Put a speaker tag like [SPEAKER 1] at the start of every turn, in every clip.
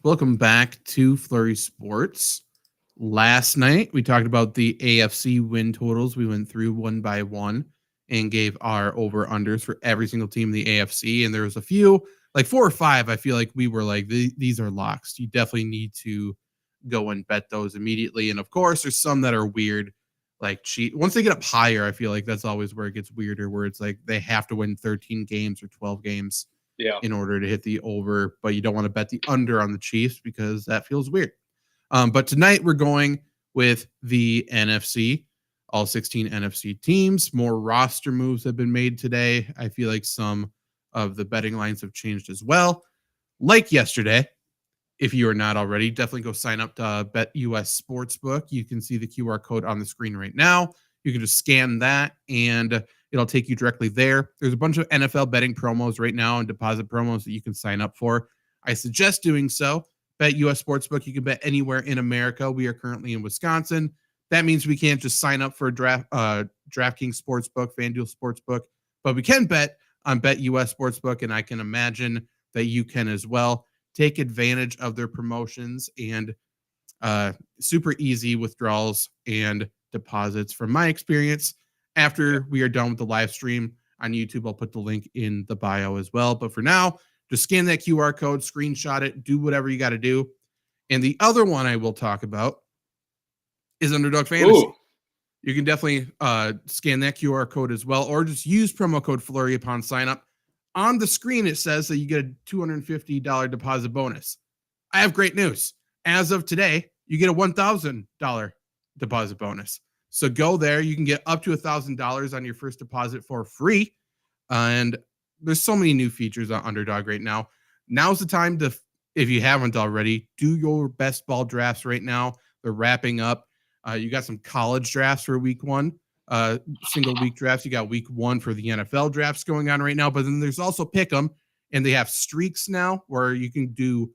[SPEAKER 1] Welcome back to Flurry Sports. Last night, we talked about the AFC win totals. We went through one by one and gave our over-unders for every single team in the AFC. And there was a few, like 4 or 5, I feel like we were like, these are locks. You definitely need to go and bet those immediately. And of course, there's some that are weird, like cheat. Once they get up higher, I feel like that's always where it gets weirder, where it's like they have to win 13 games or 12 games
[SPEAKER 2] Yeah.
[SPEAKER 1] in order to hit the over, but you don't want to bet the under on the Chiefs because that feels weird. But tonight we're going with the NFC, all 16 NFC teams. More roster moves have been made today. I feel like some of the betting lines have changed as well. Like yesterday, if you are not already, definitely go sign up to BetUS Sportsbook. You can see the QR code on the screen right now. You can just scan that and it'll take you directly there. There's a bunch of NFL betting promos right now and deposit promos that you can sign up for. I suggest doing so. BetUS Sportsbook, you can bet anywhere in America. We are currently in Wisconsin. That means we can't just sign up for a DraftKings Sportsbook, FanDuel Sportsbook, but we can bet on BetUS Sportsbook, and I can imagine that you can as well. Take advantage of their promotions and super easy withdrawals and deposits from my experience. After we are done with the live stream on YouTube, I'll put the link in the bio as well. But for now, just scan that QR code, screenshot it, do whatever you got to do. And the other one I will talk about is Underdog Fantasy.
[SPEAKER 2] Ooh.
[SPEAKER 1] You can definitely scan that QR code as well, or just use promo code Flurry upon sign up. On the screen, it says that you get a $250 deposit bonus. I have great news. As of today, you get a $1,000 deposit bonus. So go there. You can get up to $1,000 on your first deposit for free. And there's so many new features on Underdog right now. Now's the time to, if you haven't already, do your best ball drafts right now. They're wrapping up. You got some college drafts for week one. Single week drafts. You got week one for the NFL drafts going on right now, but then there's also Pick'em, and they have streaks now where you can do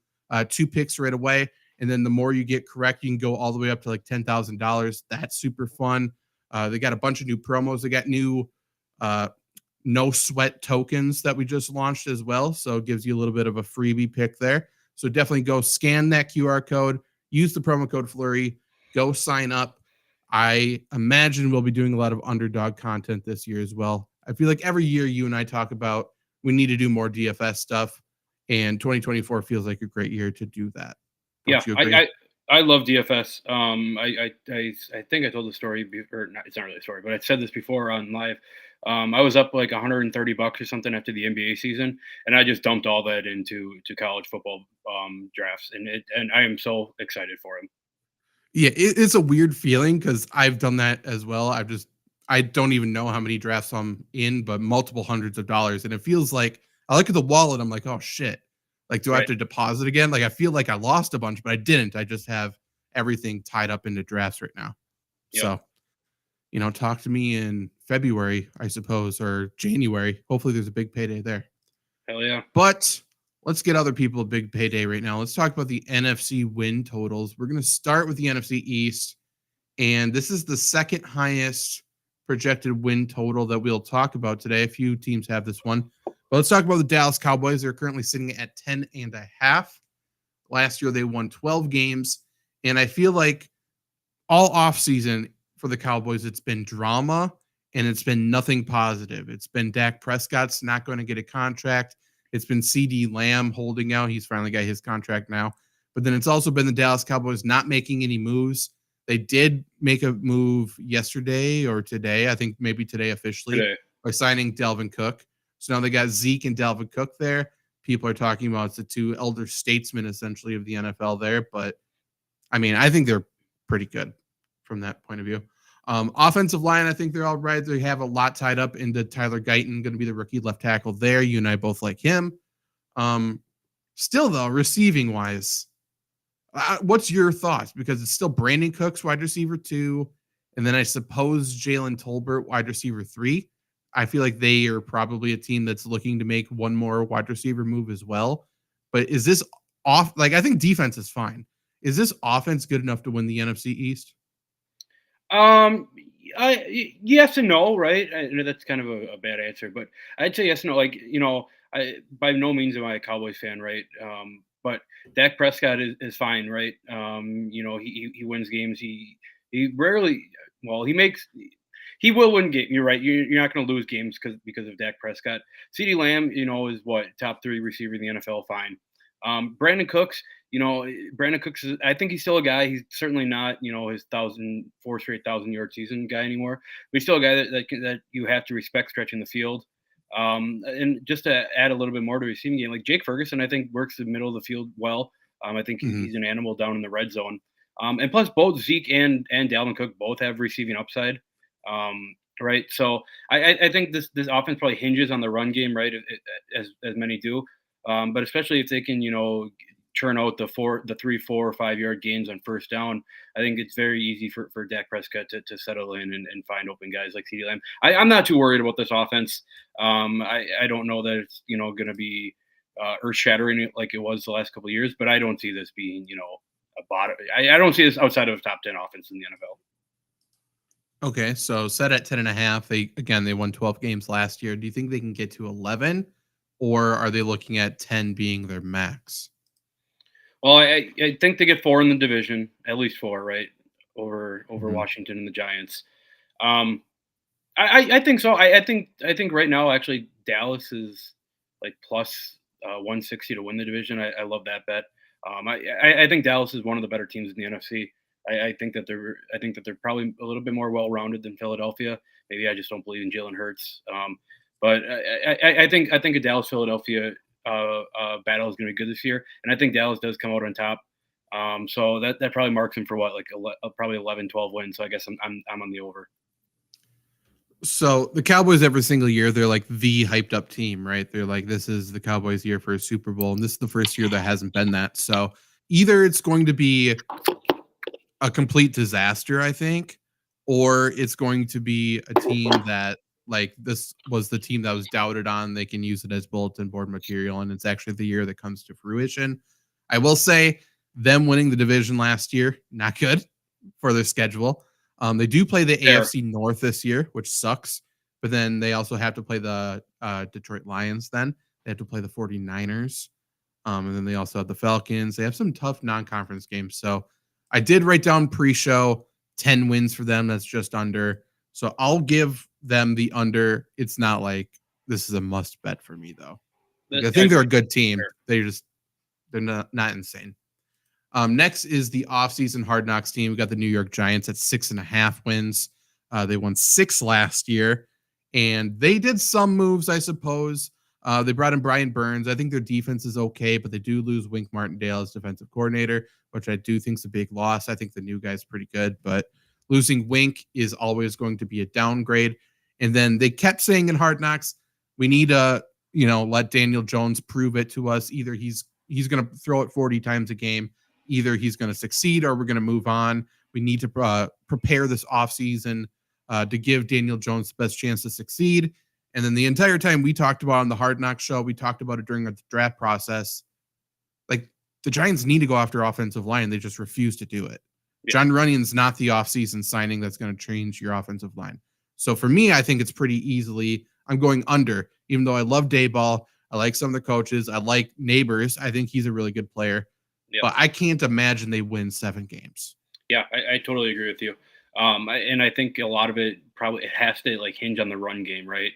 [SPEAKER 1] 2 picks right away, and then the more you get correct, you can go all the way up to like $10,000. That's super fun. They got a bunch of new promos. They got new no sweat tokens that we just launched as well, so it gives you a little bit of a freebie pick there. So definitely go scan that QR code, use the promo code Flurry, go sign up. I imagine we'll be doing a lot of Underdog content this year as well. I feel like every year you and I talk about we need to do more DFS stuff, and 2024 feels like a great year to do that.
[SPEAKER 2] Yeah,
[SPEAKER 1] Don't you agree?
[SPEAKER 2] I love DFS. I think I told the story before. Not, it's not really a story, but I said this before on live. I was up like $130 or something after the NBA season, and I just dumped all that into college football drafts, and I am so excited for him.
[SPEAKER 1] Yeah, it's a weird feeling because I've done that as well. I don't even know how many drafts I'm in, but multiple hundreds of dollars. And it feels like I look at the wallet, I'm like, oh shit. Like, do I have
[SPEAKER 2] Right.
[SPEAKER 1] to deposit again? Like, I feel like I lost a bunch, but I didn't. I just have everything tied up into drafts right now.
[SPEAKER 2] Yep.
[SPEAKER 1] So, talk to me in February, I suppose, or January. Hopefully there's a big payday there.
[SPEAKER 2] Hell yeah.
[SPEAKER 1] But let's get other people a big payday right now. Let's talk about the NFC win totals. We're going to start with the NFC East, and this is the second highest projected win total that we'll talk about today. A few teams have this one. But let's talk about the Dallas Cowboys. They're currently sitting at 10.5. Last year, they won 12 games. And I feel like all offseason for the Cowboys, it's been drama and it's been nothing positive. It's been Dak Prescott's not going to get a contract. It's been CD Lamb holding out. He's finally got his contract now. But then it's also been the Dallas Cowboys not making any moves. They did make a move yesterday or today, I think maybe today officially, by signing Dalvin Cook. So now they got Zeke and Dalvin Cook there. People are talking about it's the two elder statesmen essentially of the NFL there. But I mean, I think they're pretty good from that point of view. Offensive line, I think they're all right. They have a lot tied up into Tyler Guyton, going to be the rookie left tackle there. You and I both like him. Still, though, receiving wise, what's your thoughts? Because it's still Brandon Cooks, wide receiver 2, and then I suppose Jalen Tolbert, wide receiver 3. I feel like they are probably a team that's looking to make one more wide receiver move as well. But is this off? Like, I think defense is fine. Is this offense good enough to win the NFC East?
[SPEAKER 2] Yes and no, right? I know that's kind of a bad answer, but I'd say yes and no. Like, I by no means am I a Cowboys fan, right? but Dak Prescott is fine, right? He wins games. He rarely, well, he will win game. You're right. You're not going to lose games because of Dak Prescott. CeeDee Lamb, is what, top 3 receiver in the NFL. Fine. Brandon Cooks, Brandon Cooks I think he's still a guy. He's certainly not, his 4 straight 1,000-yard season guy anymore. But he's still a guy that you have to respect stretching the field. And just to add a little bit more to receiving game, like Jake Ferguson, I think works the middle of the field well. I think he's an animal down in the red zone. And plus, both Zeke and Dalvin Cook both have receiving upside. Right. So I think this offense probably hinges on the run game, right? As many do. But especially if they can, churn out the 3, 4, or 5 yard gains on first down, I think it's very easy for Dak Prescott to settle in and find open guys like CeeDee Lamb. I'm not too worried about this offense. I don't know that it's, going to be earth shattering like it was the last couple of years, but I don't see this being, a bottom. I don't see this outside of a top 10 offense in the NFL.
[SPEAKER 1] Okay, so set at 10.5. They won 12 games last year. Do you think they can get to 11, or are they looking at 10 being their max?
[SPEAKER 2] Well, I think they get 4 in the division, at least 4, right? Over Washington and the Giants. I think so. I think right now actually Dallas is like plus 160 to win the division. I love that bet. I think Dallas is one of the better teams in the NFC. I think that they're probably a little bit more well-rounded than Philadelphia. Maybe I just don't believe in Jalen Hurts. But I think a Dallas-Philadelphia battle is going to be good this year, and I think Dallas does come out on top. So that probably marks him for what, like probably 11, 12 wins. So I guess I'm on the over.
[SPEAKER 1] So the Cowboys every single year, they're like the hyped up team, right? They're like, this is the Cowboys' year for a Super Bowl, and this is the first year that hasn't been that. So either it's going to be a complete disaster, I think, or it's going to be a team that, like, this was the team that was doubted on. They can use it as bulletin board material, and it's actually the year that comes to fruition. I will say them winning the division last year, not good for their schedule. They do play the AFC North this year, which sucks. But then they also have to play the Detroit Lions then. They have to play the 49ers. And then they also have the Falcons. They have some tough non-conference games. So I did write down pre-show 10 wins for them. That's just under. So I'll give them the under. It's not like this is a must bet for me, though. Like, I think they're a good team. They're not insane. Next is the offseason Hard Knocks team. We got the New York Giants at 6.5 wins. They won 6 last year, and they did some moves, I suppose. They brought in Brian Burns. I think their defense is okay, but they do lose Wink Martindale as defensive coordinator, which I do think is a big loss. I think the new guy's pretty good, but losing Wink is always going to be a downgrade. And then they kept saying in Hard Knocks, we need to, let Daniel Jones prove it to us. Either he's going to throw it 40 times a game. Either he's going to succeed or we're going to move on. We need to prepare this offseason to give Daniel Jones the best chance to succeed. And then the entire time we talked about on the Hard Knocks show, we talked about it during the draft process. Like, the Giants need to go after offensive line. They just refuse to do it. Yeah. John Runnion's not the offseason signing that's going to change your offensive line. So for me, I think it's pretty easily, I'm going under, even though I love Dayball. I like some of the coaches. I like Neighbors. I think he's a really good player. Yep. But I can't imagine they win 7 games.
[SPEAKER 2] Yeah, I totally agree with you. And I think a lot of it has to like hinge on the run game, right?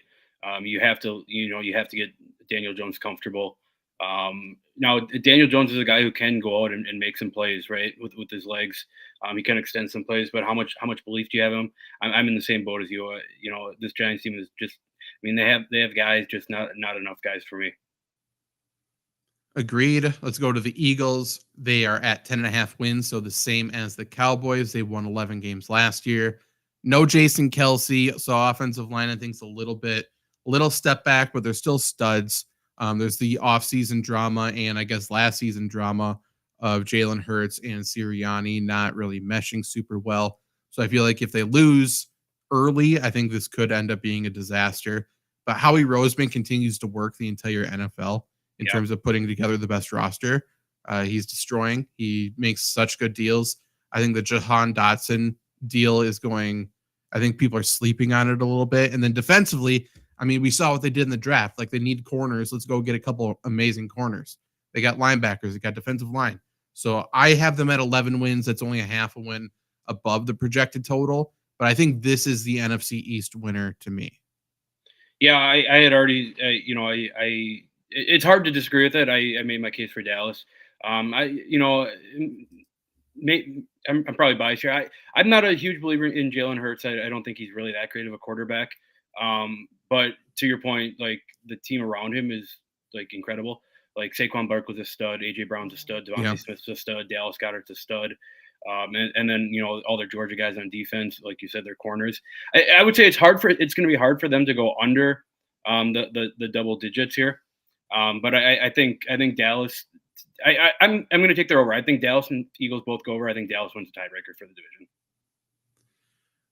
[SPEAKER 2] You have to get Daniel Jones comfortable. Now Daniel Jones is a guy who can go out and make some plays, right, with his legs. He can extend some plays, but how much belief do you have in him? I'm in the same boat as you. This Giants team is just, they have guys, just not enough guys for me.
[SPEAKER 1] Agreed. Let's go to the Eagles. They are at 10.5 wins, so the same as the Cowboys. They won 11 games last year. No Jason Kelce, so offensive line, I think, is a little step back, but they're still studs. There's the offseason drama and I guess last season drama of Jalen Hurts and Sirianni not really meshing super well. So I feel like if they lose early, I think this could end up being a disaster. But Howie Roseman continues to work the entire NFL in terms of putting together the best roster. He's destroying. He makes such good deals. I think the Jahan Dotson deal is going, I think people are sleeping on it a little bit. And then defensively, we saw what they did in the draft. Like, they need corners. Let's go get a couple amazing corners. They got linebackers. They got defensive line. So I have them at 11 wins. That's only a half a win above the projected total. But I think this is the NFC East winner to me.
[SPEAKER 2] Yeah, I had already, it's hard to disagree with it. I made my case for Dallas. I'm probably biased here. I'm not a huge believer in Jalen Hurts. I don't think he's really that great of a quarterback. But to your point, like the team around him is like incredible. Like Saquon Barkley's a stud, AJ Brown's a stud, Devontae Smith's a stud, Dallas Goedert's a stud. And then all their Georgia guys on defense, like you said, their corners. I would say it's going to be hard for them to go under the double digits here. But I think Dallas. I'm going to take their over. I think Dallas and Eagles both go over. I think Dallas wins the tiebreaker for the division.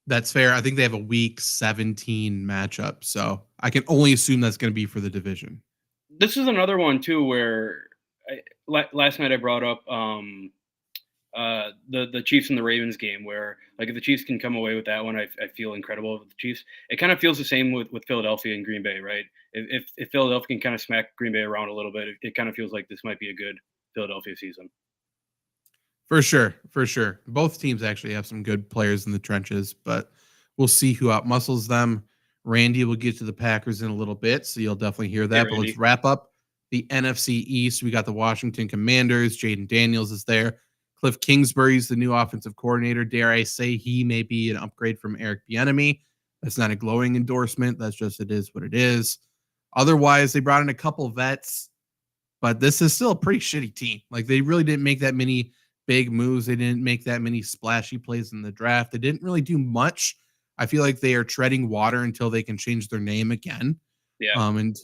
[SPEAKER 1] That's fair. I think they have a week 17 matchup, so I can only assume that's going to be for the division.
[SPEAKER 2] This is another one too where last night I brought up the Chiefs and the Ravens game, where like if the Chiefs can come away with that one, I feel incredible with the Chiefs. It kind of feels the same with Philadelphia and Green Bay, right? If Philadelphia can kind of smack Green Bay around a little bit, it kind of feels like this might be a good Philadelphia season.
[SPEAKER 1] For sure. Both teams actually have some good players in the trenches, but we'll see who outmuscles them. Randy will get to the Packers in a little bit, so you'll definitely hear that. But let's wrap up the NFC East. We got the Washington Commanders. Jaden Daniels is there. Cliff Kingsbury's the new offensive coordinator. Dare I say he may be an upgrade from Eric Bieniemy. That's not a glowing endorsement. That's just it is what it is. Otherwise, they brought in a couple vets, but this is still a pretty shitty team. Like they really didn't make that many big moves. They didn't make that many splashy plays in the draft. They didn't really do much. I feel like they are treading water until they can change their name again.
[SPEAKER 2] Yeah.
[SPEAKER 1] And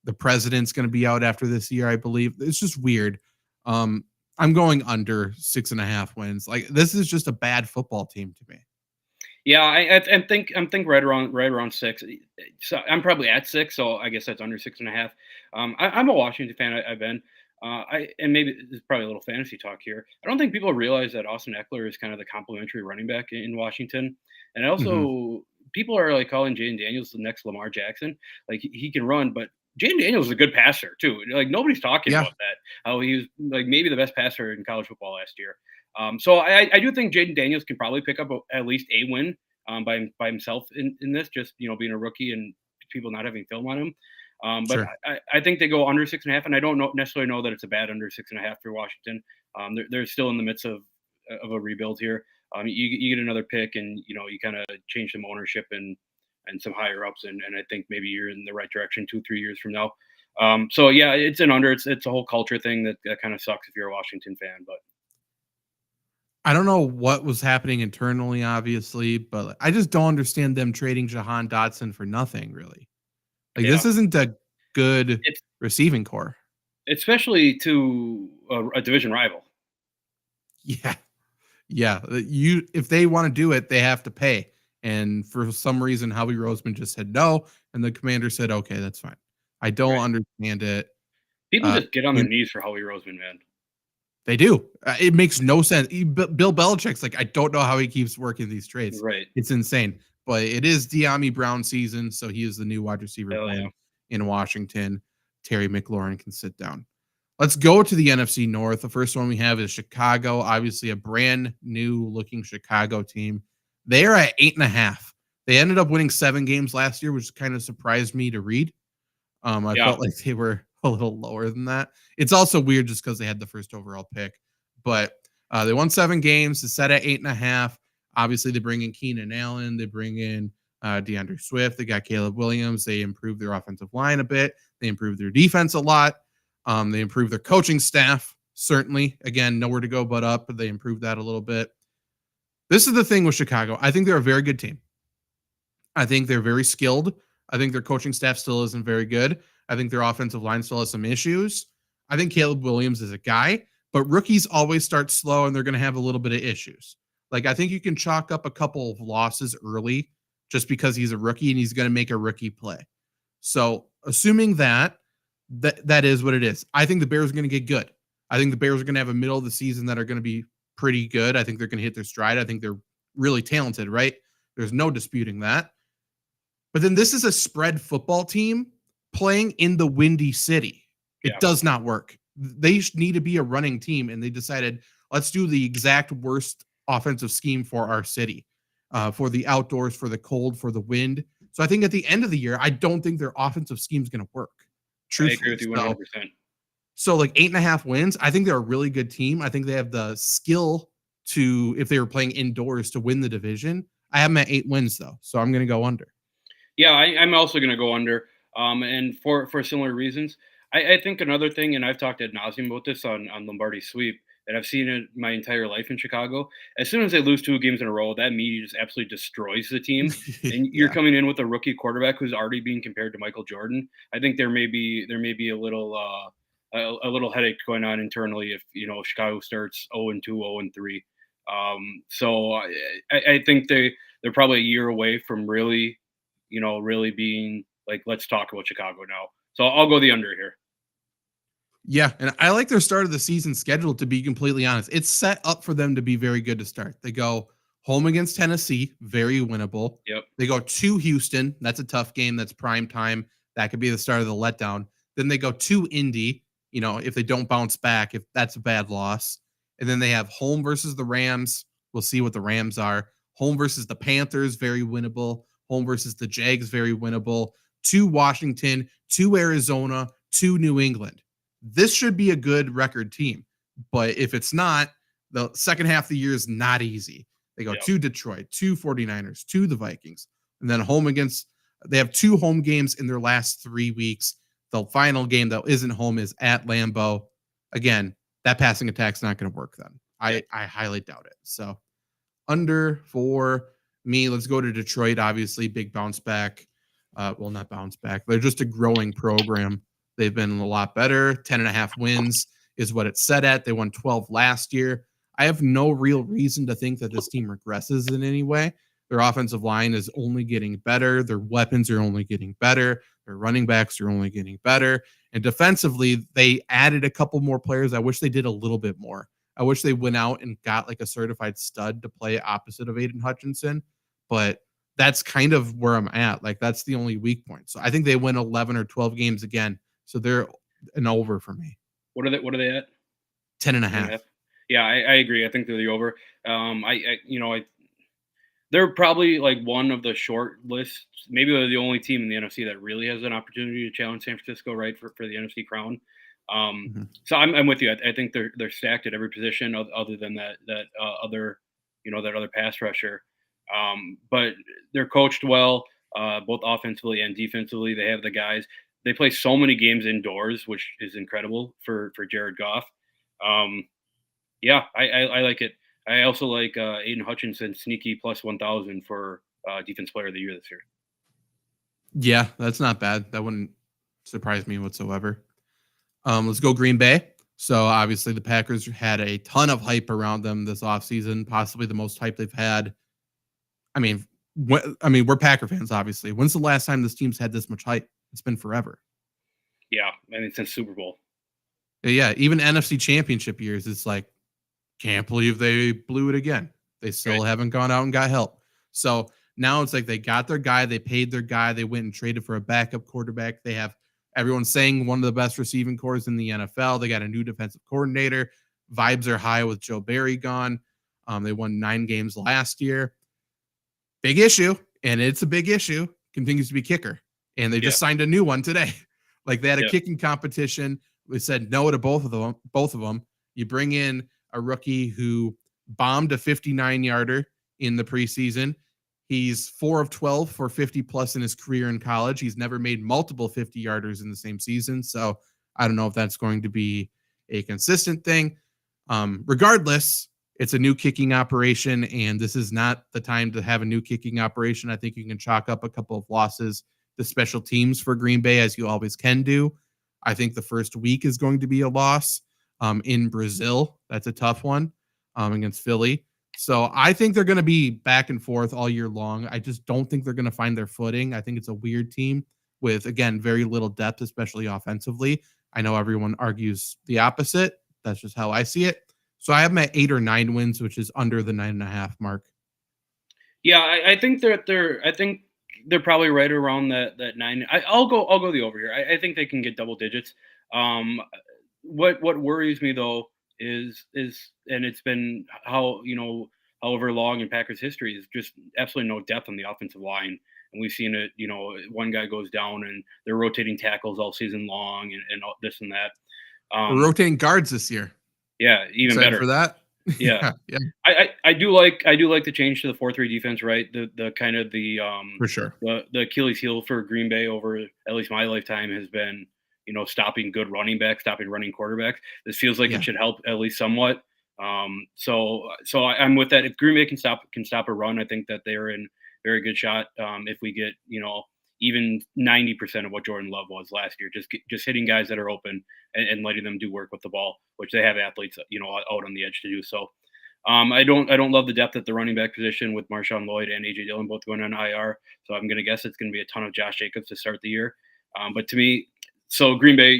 [SPEAKER 1] the president's going to be out after this year, I believe. It's just weird. I'm going under 6.5 wins. Like this is just a bad football team to me.
[SPEAKER 2] Yeah, I think right around 6. So I'm probably at 6, so I guess that's under 6.5. I'm a Washington fan. I've been. And maybe this is probably a little fantasy talk here. I don't think people realize that Austin Eckler is kind of the complimentary running back in Washington, and also people are like calling Jaden Daniels the next Lamar Jackson. Like he can run, but Jaden Daniels is a good passer too. Like nobody's talking about that. How he was like maybe the best passer in college football last year. So I do think Jaden Daniels can probably pick up at least a win by himself in this, just being a rookie and people not having film on him. But sure. I think they go under 6.5, and I don't necessarily know that it's a bad under 6.5 for Washington. They're still in the midst of a rebuild here. You get another pick, and you kind of change some ownership and some higher ups, and I think maybe you're in the right direction 2-3 years from now. So yeah, it's an under. It's a whole culture thing that kind of sucks if you're a Washington fan, but.
[SPEAKER 1] I don't know what was happening internally, obviously, but I just don't understand them trading Jahan Dotson for nothing, really. Like this isn't a good receiving core,
[SPEAKER 2] especially to a division rival.
[SPEAKER 1] Yeah. If they want to do it, they have to pay. And for some reason, Howie Roseman just said no, and the Commander said, "Okay, that's fine." I don't understand it.
[SPEAKER 2] People just get on their knees for Howie Roseman, man.
[SPEAKER 1] They do. It makes no sense. Bill Belichick's like, I don't know how he keeps working these trades.
[SPEAKER 2] Right.
[SPEAKER 1] It's insane. But it is De'Ami Brown season, so he is the new wide receiver in Washington. Terry McLaurin can sit down. Let's go to the NFC North. The first one we have is Chicago. Obviously, a brand new looking Chicago team. They are at 8.5. They ended up winning 7 games last year, which kind of surprised me to read. I felt like they were a little lower than that. It's also weird just because they had the first overall pick. But they won 7 games. It's set at 8.5. Obviously, they bring in Keenan Allen. They bring in DeAndre Swift. They got Caleb Williams. They improved their offensive line a bit. They improved their defense a lot. They improved their coaching staff, certainly. Again, nowhere to go but up, but they improved that a little bit. This is the thing with Chicago. I think they're a very good team. I think they're very skilled. I think their coaching staff still isn't very good. I think their offensive line still has some issues. I think Caleb Williams is a guy, but rookies always start slow and they're going to have a little bit of issues. Like, I think you can chalk up a couple of losses early just because he's a rookie and he's going to make a rookie play. So assuming that is what it is. I think the Bears are going to get good. I think the Bears are going to have a middle of the season that are going to be pretty good. I think they're going to hit their stride. I think they're really talented, right? There's no disputing that. But then this is a spread football team playing in the Windy City. It does not work. They need to be a running team, and they decided, let's do the exact worst offensive scheme for our city, for the outdoors, for the cold, for the wind. So I think at the end of the year, I don't think their offensive scheme is going to work,
[SPEAKER 2] I agree
[SPEAKER 1] truthfully.
[SPEAKER 2] with you
[SPEAKER 1] So
[SPEAKER 2] 100%.
[SPEAKER 1] so like 8.5 wins. I think they're a really good team. I think they have the skill to, if they were playing indoors, to win the division. I have them at 8 wins though, so I'm going to go under.
[SPEAKER 2] Yeah, I'm also going to go under, and for similar reasons. I think another thing, and I've talked ad nauseum about this on Lombardi Sweep, and I've seen it my entire life in Chicago. As soon as they lose 2 games in a row, that media just absolutely destroys the team. And you're
[SPEAKER 1] Yeah.
[SPEAKER 2] coming in with a rookie quarterback who's already being compared to Michael Jordan. I think there may be a little headache going on internally if Chicago starts 0-2, 0-3. So I think they're probably a year away from really being like, let's talk about Chicago now. So I'll go the under here.
[SPEAKER 1] Yeah, and I like their start of the season schedule, to be completely honest. It's set up for them to be very good to start. They go home against Tennessee, very winnable.
[SPEAKER 2] Yep.
[SPEAKER 1] They go to Houston. That's a tough game. That's prime time. That could be the start of the letdown. Then they go to Indy, if they don't bounce back, if that's a bad loss. And then they have home versus the Rams. We'll see what the Rams are. Home versus the Panthers, very winnable. Home versus the Jags, very winnable. To Washington, to Arizona, to New England. This should be a good record team. But if it's not, the second half of the year is not easy. They go
[SPEAKER 2] Yep.
[SPEAKER 1] to Detroit, to 49ers, to the Vikings, and then they have 2 home games in their last 3 weeks. The final game that isn't home is at Lambeau. Again, that passing attack's not going to work then.
[SPEAKER 2] Yep.
[SPEAKER 1] I highly doubt it. So under for me, let's go to Detroit. Obviously, big bounce back. Well, not bounce back. They're just a growing program. They've been a lot better. 10.5 wins is what it's set at. They won 12 last year. I have no real reason to think that this team regresses in any way. Their offensive line is only getting better. Their weapons are only getting better. Their running backs are only getting better. And defensively, they added a couple more players. I wish they did a little bit more. I wish they went out and got like a certified stud to play opposite of Aiden Hutchinson. But that's kind of where I'm at. Like, that's the only weak point. So I think they win 11 or 12 games again. So they're an over for me.
[SPEAKER 2] What are they at?
[SPEAKER 1] 10.5.
[SPEAKER 2] Yeah, I agree. I think they're the over. They're probably like one of the short lists. Maybe they're the only team in the NFC that really has an opportunity to challenge San Francisco, right, for the NFC crown. So I'm with you. I think they're stacked at every position other than that other pass rusher. But they're coached well, both offensively and defensively. They have the guys. They play so many games indoors, which is incredible for Jared Goff. Yeah, I like it. I also like Aiden Hutchinson, sneaky plus 1,000 for Defense Player of the Year this year.
[SPEAKER 1] Yeah, that's not bad. That wouldn't surprise me whatsoever. Let's go Green Bay. So obviously the Packers had a ton of hype around them this offseason, possibly the most hype they've had. I mean, we're Packer fans, obviously. When's the last time this team's had this much hype? It's been forever.
[SPEAKER 2] Yeah, I mean, since Super Bowl.
[SPEAKER 1] Yeah, even NFC Championship years, it's like, can't believe they blew it again. They still haven't gone out and got help. So now it's like they got their guy, they paid their guy, they went and traded for a backup quarterback. They have everyone saying one of the best receiving cores in the NFL. They got a new defensive coordinator. Vibes are high with Joe Barry gone. They won 9 games last year. Big issue, and it's a big issue, continues to be kicker. And they just signed a new one today. Like they had a kicking competition. They said no to both of them. You bring in a rookie who bombed a 59-yarder in the preseason. He's 4 of 12 for 50 plus in his career in college. He's never made multiple 50-yarders in the same season. So I don't know if that's going to be a consistent thing. Regardless, it's a new kicking operation, and this is not the time to have a new kicking operation. I think you can chalk up a couple of losses to special teams for Green Bay, as you always can do. I think the first week is going to be a loss in Brazil. That's a tough one against Philly. So I think they're going to be back and forth all year long. I just don't think they're going to find their footing. I think it's a weird team with, again, very little depth, especially offensively. I know everyone argues the opposite. That's just how I see it. So I have them at 8 or 9 wins, which is under the 9.5 mark.
[SPEAKER 2] Yeah, I think they're probably right around that 9. I'll go the over here. I think they can get double digits. what worries me though is and it's been how however long in Packers history is just absolutely no depth on the offensive line. And we've seen it, one guy goes down and they're rotating tackles all season long and all this and that.
[SPEAKER 1] We're
[SPEAKER 2] Um,
[SPEAKER 1] rotating guards this year.
[SPEAKER 2] yeah, even
[SPEAKER 1] Excited
[SPEAKER 2] better.
[SPEAKER 1] for that?
[SPEAKER 2] Yeah.
[SPEAKER 1] Yeah,
[SPEAKER 2] I do like the change to the 4-3 defense, right? The kind of
[SPEAKER 1] for sure.
[SPEAKER 2] the Achilles heel for Green Bay over at least my lifetime has been, stopping good running backs, stopping running quarterbacks. This feels like it
[SPEAKER 1] Yeah.
[SPEAKER 2] should help at least somewhat. I'm with that. If Green Bay can stop a run, I think that they're in very good shot. If we get even 90% of what Jordan Love was last year, just hitting guys that are open and letting them do work with the ball, which they have athletes out on the edge to do so. I don't love the depth at the running back position with Marshawn Lloyd and AJ Dillon both going on IR. So I'm going to guess it's going to be a ton of Josh Jacobs to start the year. But to me, so Green Bay,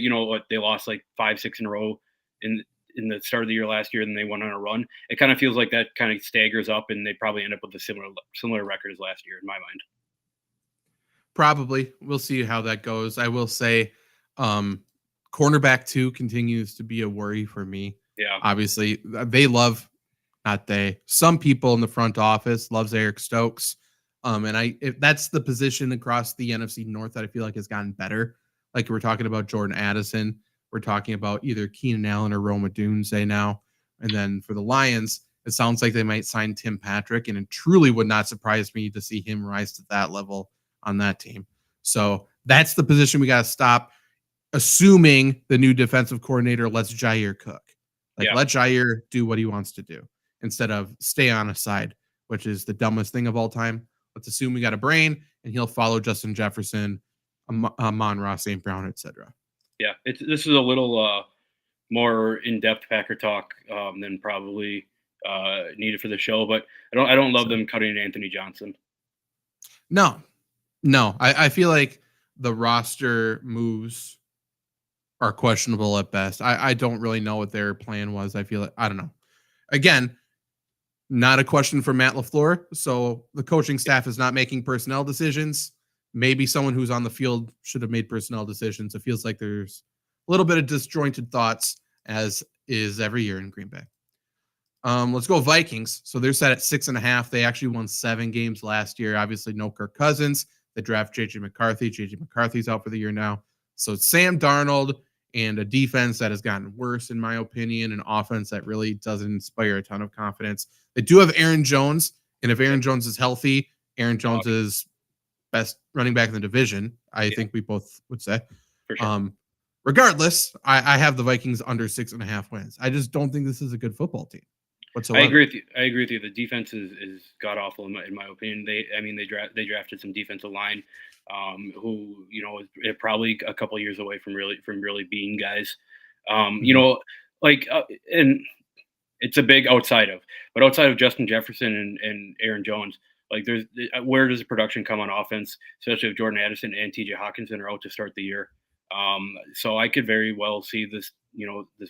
[SPEAKER 2] they lost like 5-6 in a row in the start of the year last year, and they went on a run. It kind of feels like that kind of staggers up, and they probably end up with a similar record as last year in my mind.
[SPEAKER 1] Probably. We'll see how that goes. I will say, cornerback 2 continues to be a worry for me.
[SPEAKER 2] Yeah,
[SPEAKER 1] Obviously, some people in the front office loves Eric Stokes. And if that's the position across the NFC North that I feel like has gotten better. Like we're talking about Jordan Addison. We're talking about either Keenan Allen or Rome Odunze now. And then for the Lions, it sounds like they might sign Tim Patrick, and it truly would not surprise me to see him rise to that level on that team. So that's the position we got to stop, assuming the new defensive coordinator lets Jair cook. Let Jair do what he wants to do instead of stay on a side, which is the dumbest thing of all time. Let's assume we got a brain and he'll follow Justin Jefferson, Amon-Ra, St. Brown, etc.
[SPEAKER 2] Yeah. This is a little more in-depth Packer talk than probably needed for the show, but I don't love them cutting Anthony Johnson.
[SPEAKER 1] No. I feel like the roster moves are questionable at best. I don't really know what their plan was. I feel like, I don't know. Again, not a question for Matt LaFleur. So the coaching staff is not making personnel decisions. Maybe someone who's on the field should have made personnel decisions. It feels like there's a little bit of disjointed thoughts, as is every year in Green Bay. Let's go Vikings. So they're set at 6.5. They actually won 7 games last year. Obviously, no Kirk Cousins. They draft JJ McCarthy. JJ McCarthy's out for the year now. So it's Sam Darnold and a defense that has gotten worse, in my opinion, an offense that really doesn't inspire a ton of confidence. They do have Aaron Jones, and if Aaron Jones is healthy, Aaron Jones is best running back in the division, I think we both would say.
[SPEAKER 2] For sure.
[SPEAKER 1] Regardless, I have the Vikings under 6.5 wins. I just don't think this is a good football team whatsoever.
[SPEAKER 2] I agree with you. The defense is god awful in my opinion. They drafted some defensive line, who is probably a couple of years away from really being guys. And it's a big outside of Justin Jefferson and Aaron Jones. Like where does the production come on offense, especially if Jordan Addison and TJ Hawkinson are out to start the year? So I could very well see this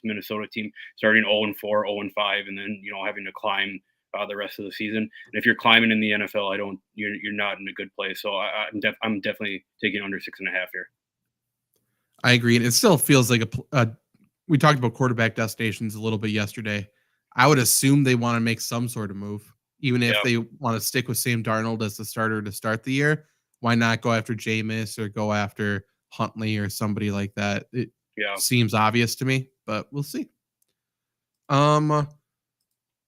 [SPEAKER 2] Minnesota team starting 0-4, 0-5, and then having to climb the rest of the season. And if you're climbing in the NFL, you're not in a good place. So I'm definitely taking under 6.5 here.
[SPEAKER 1] I agree, and it still feels like we talked about quarterback destinations a little bit yesterday. I would assume they want to make some sort of move, even if they want to stick with Sam Darnold as the starter to start the year. Why not go after Jameis or go after Huntley or somebody like that? It seems obvious to me, but we'll see.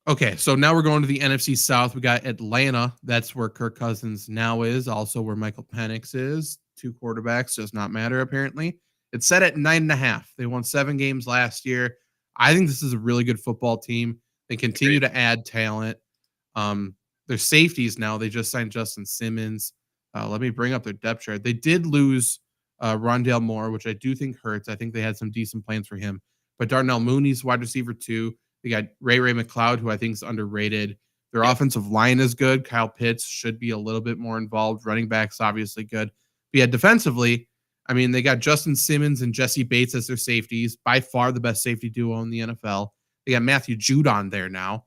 [SPEAKER 1] Okay, so now we're going to the NFC South. We got Atlanta. That's where Kirk Cousins now is, also where Michael Penix is. 2 quarterbacks does not matter, apparently. It's set at 9.5. They won 7 games last year. I think this is a really good football team. They continue to add talent. Their safeties now, they just signed Justin Simmons. Let me bring up their depth chart. They did lose Rondale Moore, which I do think hurts. I think they had some decent plans for him. But Darnell Mooney's wide receiver 2. They got Ray McLeod, who I think is underrated. Their offensive line is good. Kyle Pitts should be a little bit more involved. Running back's obviously good. But yeah, defensively, I mean, they got Justin Simmons and Jesse Bates as their safeties. By far the best safety duo in the NFL. They got Matthew Judon there now.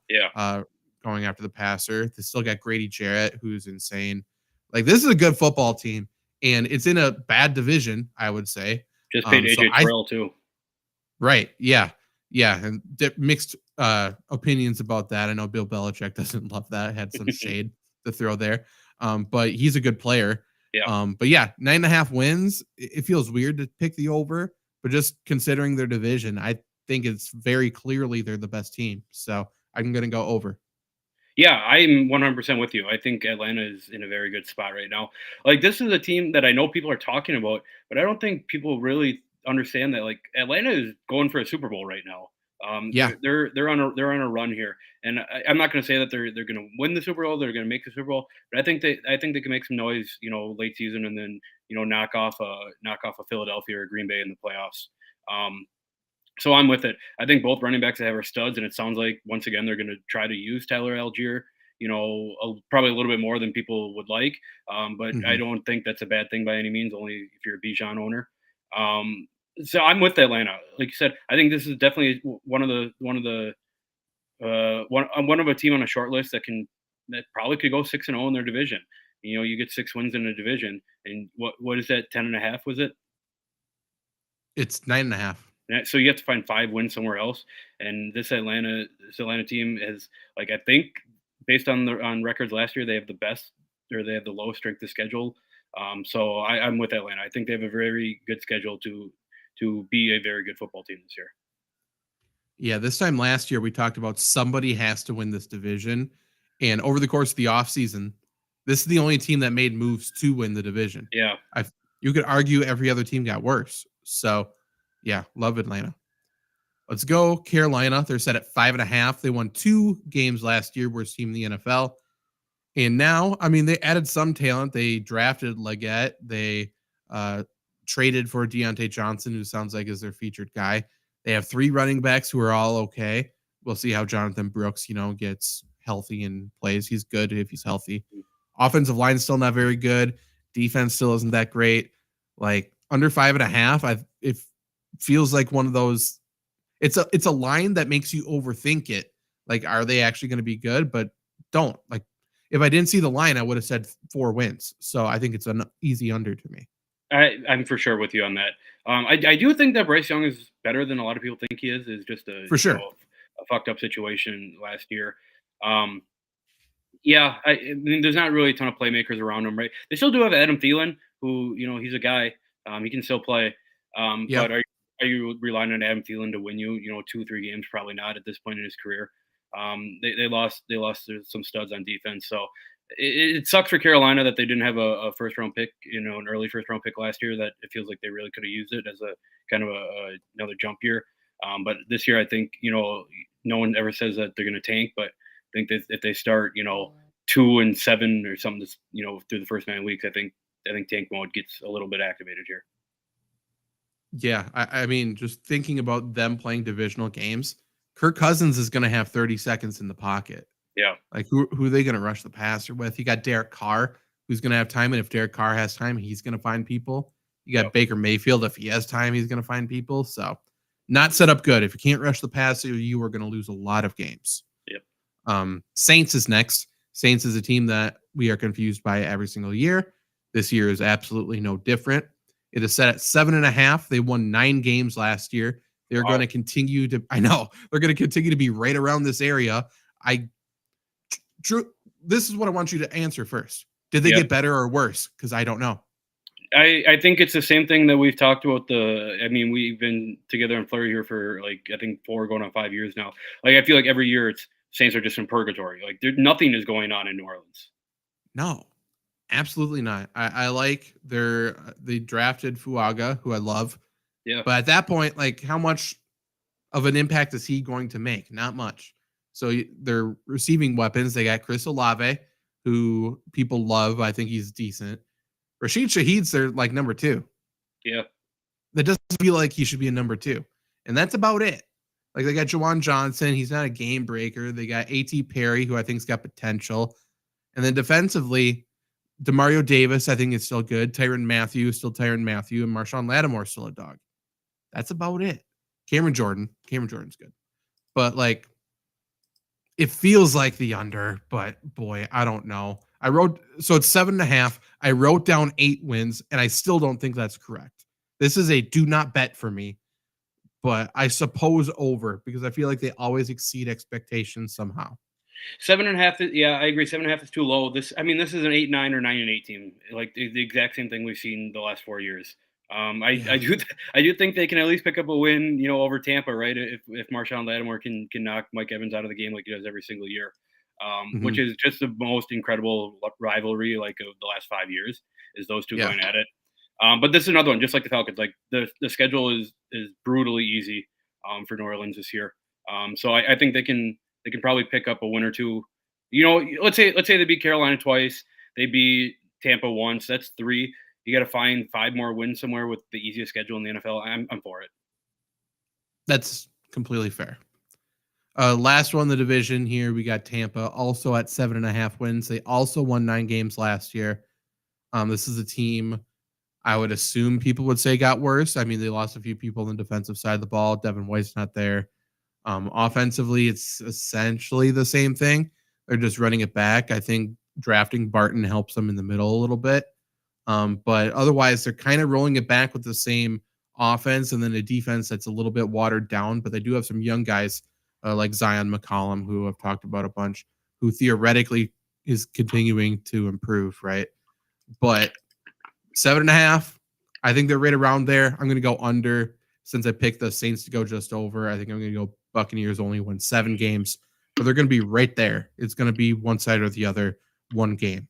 [SPEAKER 1] Going after the passer. They still got Grady Jarrett, who's insane. Like, this is a good football team, and it's in a bad division, I would say.
[SPEAKER 2] Just paid AJ Terrell, too.
[SPEAKER 1] Right. Yeah. Yeah. And mixed opinions about that. I know Bill Belichick doesn't love that. Had some shade to throw there. But he's a good player.
[SPEAKER 2] Yeah.
[SPEAKER 1] But yeah, 9.5 wins. It feels weird to pick the over, but just considering their division, I think it's very clearly they're the best team. So I'm going to go over.
[SPEAKER 2] Yeah, I'm 100% with you. I think Atlanta is in a very good spot right now. Like this is a team that I know people are talking about, but I don't think people really understand that like Atlanta is going for a Super Bowl right now.
[SPEAKER 1] Yeah.
[SPEAKER 2] They're on a run here, and I'm not going to say that they're going to win the Super Bowl. They're going to make the Super Bowl, but I think they can make some noise, late season, and then knock off a Philadelphia or Green Bay in the playoffs. So I'm with it. I think both running backs they have are studs, and it sounds like once again they're going to try to use Tyler Algier, probably a little bit more than people would like. But I
[SPEAKER 1] Hmm.
[SPEAKER 2] don't think that's a bad thing by any means. Only if you're a Bijan owner. Um, so I'm with Atlanta. Like you said, I think this is definitely one of a team on a short list that probably could go 6-0 in their division. You get 6 wins in a division, and what is that 10.5? Was it?
[SPEAKER 1] It's 9.5.
[SPEAKER 2] So you have to find 5 wins somewhere else. And this Atlanta team is like I think based on records last year, they have the best or they have the lowest strength of schedule. So I'm with Atlanta. I think they have a very good schedule to be a very good football team this year.
[SPEAKER 1] Yeah, this time last year we talked about somebody has to win this division. And over the course of the offseason, this is the only team that made moves to win the division.
[SPEAKER 2] Yeah.
[SPEAKER 1] I You could argue every other team got worse. So yeah, love Atlanta. Let's go Carolina. They're set at 5.5. They won 2 games last year, worst team in the NFL. And now, I mean, they added some talent. They drafted Leggett. They uh, traded for Deontay Johnson, who sounds like is their featured guy. They have 3 running backs who are all okay. We'll see how Jonathan Brooks, gets healthy and plays. He's good if he's healthy. Offensive line is still not very good. Defense still isn't that great. Like under 5.5, it feels like one of those. It's a line that makes you overthink it. Like, are they actually going to be good? But don't like if I didn't see the line, I would have said 4 wins. So I think it's an easy under to me.
[SPEAKER 2] I'm for sure with you on that. I do think that Bryce Young is better than a lot of people think he is. Is just
[SPEAKER 1] For sure.
[SPEAKER 2] a fucked up situation last year. Um, Yeah, I mean, there's not really a ton of playmakers around him, right? They still do have Adam Thielen, who he's a guy. He can still play. But
[SPEAKER 1] Yep.
[SPEAKER 2] are you relying on Adam Thielen to win you? 2 3 games, probably not at this point in his career. They lost some studs on defense, so it sucks for Carolina that they didn't have a first round pick, an early first round pick last year. That it feels like they really could have used it as a kind of another jump year. But this year, I think no one ever says that they're going to tank, but I think that if they start, 2-7 or something, through the first 9 weeks, I think tank mode gets a little bit activated here.
[SPEAKER 1] Yeah. I mean, just thinking about them playing divisional games, Kirk Cousins is going to have 30 seconds in the pocket.
[SPEAKER 2] Yeah,
[SPEAKER 1] Like, who are they going to rush the passer with? You got Derek Carr, who's going to have time. And if Derek Carr has time, he's going to find people. You got
[SPEAKER 2] yep,
[SPEAKER 1] Baker Mayfield. If he has time, he's going to find people. So, not set up good. If you can't rush the passer, you are going to lose a lot of games.
[SPEAKER 2] yep.
[SPEAKER 1] Saints is next. Saints is a team that we are confused by every single year. This year is absolutely no different. It is set at 7.5. They won 9 games last year. They're going
[SPEAKER 2] Wow.
[SPEAKER 1] to continue to, I know, they're going to continue to be right around this area. Drew, this is what I want you to answer first. Did they
[SPEAKER 2] Yep.
[SPEAKER 1] get better or worse? Because I don't know.
[SPEAKER 2] I think it's the same thing that we've talked about. I mean, we've been together in Flurry here for like I think 4 going on 5 years now. Like I feel like every year it's Saints are just in purgatory. Like nothing is going on in New Orleans.
[SPEAKER 1] No, absolutely not. I like they drafted Fuaga, who I love.
[SPEAKER 2] Yeah,
[SPEAKER 1] But at that point, like, how much of an impact is he going to make? Not much. So they're receiving weapons. They got Chris Olave, who people love. I think he's decent. Rashid Shaheed's their like number 2.
[SPEAKER 2] yeah,
[SPEAKER 1] That doesn't feel like he should be a number 2. And that's about it. Like, they got Jawan Johnson. He's not a game breaker. They got A.T. Perry, who I think's got potential. And then defensively, Demario Davis, I think is still good. Tyrann Mathieu is still Tyrann Mathieu. And Marshawn Lattimore is still a dog. That's about it. Cameron Jordan's good. But like, it feels like the under, but boy, I don't know. So it's 7.5. I wrote down 8 wins, and I still don't think that's correct. This is a do not bet for me. but I suppose over because I feel like they always exceed expectations somehow.
[SPEAKER 2] 7.5. Yeah, I agree. 7.5 is too low. This is an 8-9 or 9-8 team. Like the exact same thing we've seen the last 4 years. I
[SPEAKER 1] Yeah.
[SPEAKER 2] do I do think they can at least pick up a win, over Tampa, right? If Marshawn Lattimore can knock Mike Evans out of the game like he does every single year, which
[SPEAKER 1] Hmm.
[SPEAKER 2] is just the most incredible rivalry like of the last 5 years is those two
[SPEAKER 1] Yeah.
[SPEAKER 2] going at it. But this is another one, just like the Falcons. Like the schedule is brutally easy for New Orleans this year. So I think they can probably pick up a win or two. Let's say they beat Carolina twice, they beat Tampa once. That's three. You got to find five more wins somewhere with the easiest schedule in the NFL. I'm for it.
[SPEAKER 1] That's completely fair. Last one in the division here, we got Tampa also at 7.5 wins. They also won 9 games last year. This is a team I would assume people would say got worse. I mean, they lost a few people on the defensive side of the ball. Devin White's not there. Offensively, it's essentially the same thing. They're just running it back. I think drafting Barton helps them in the middle a little bit. But otherwise, they're kind of rolling it back with the same offense and then a defense that's a little bit watered down. But they do have some young guys like Zion McCollum, who I've talked about a bunch, who theoretically is continuing to improve, right? But 7.5, I think they're right around there. I'm going to go under since I picked the Saints to go just over. I think I'm going to go Buccaneers only win 7 games, but they're going to be right there. It's going to be one side or the other, one game.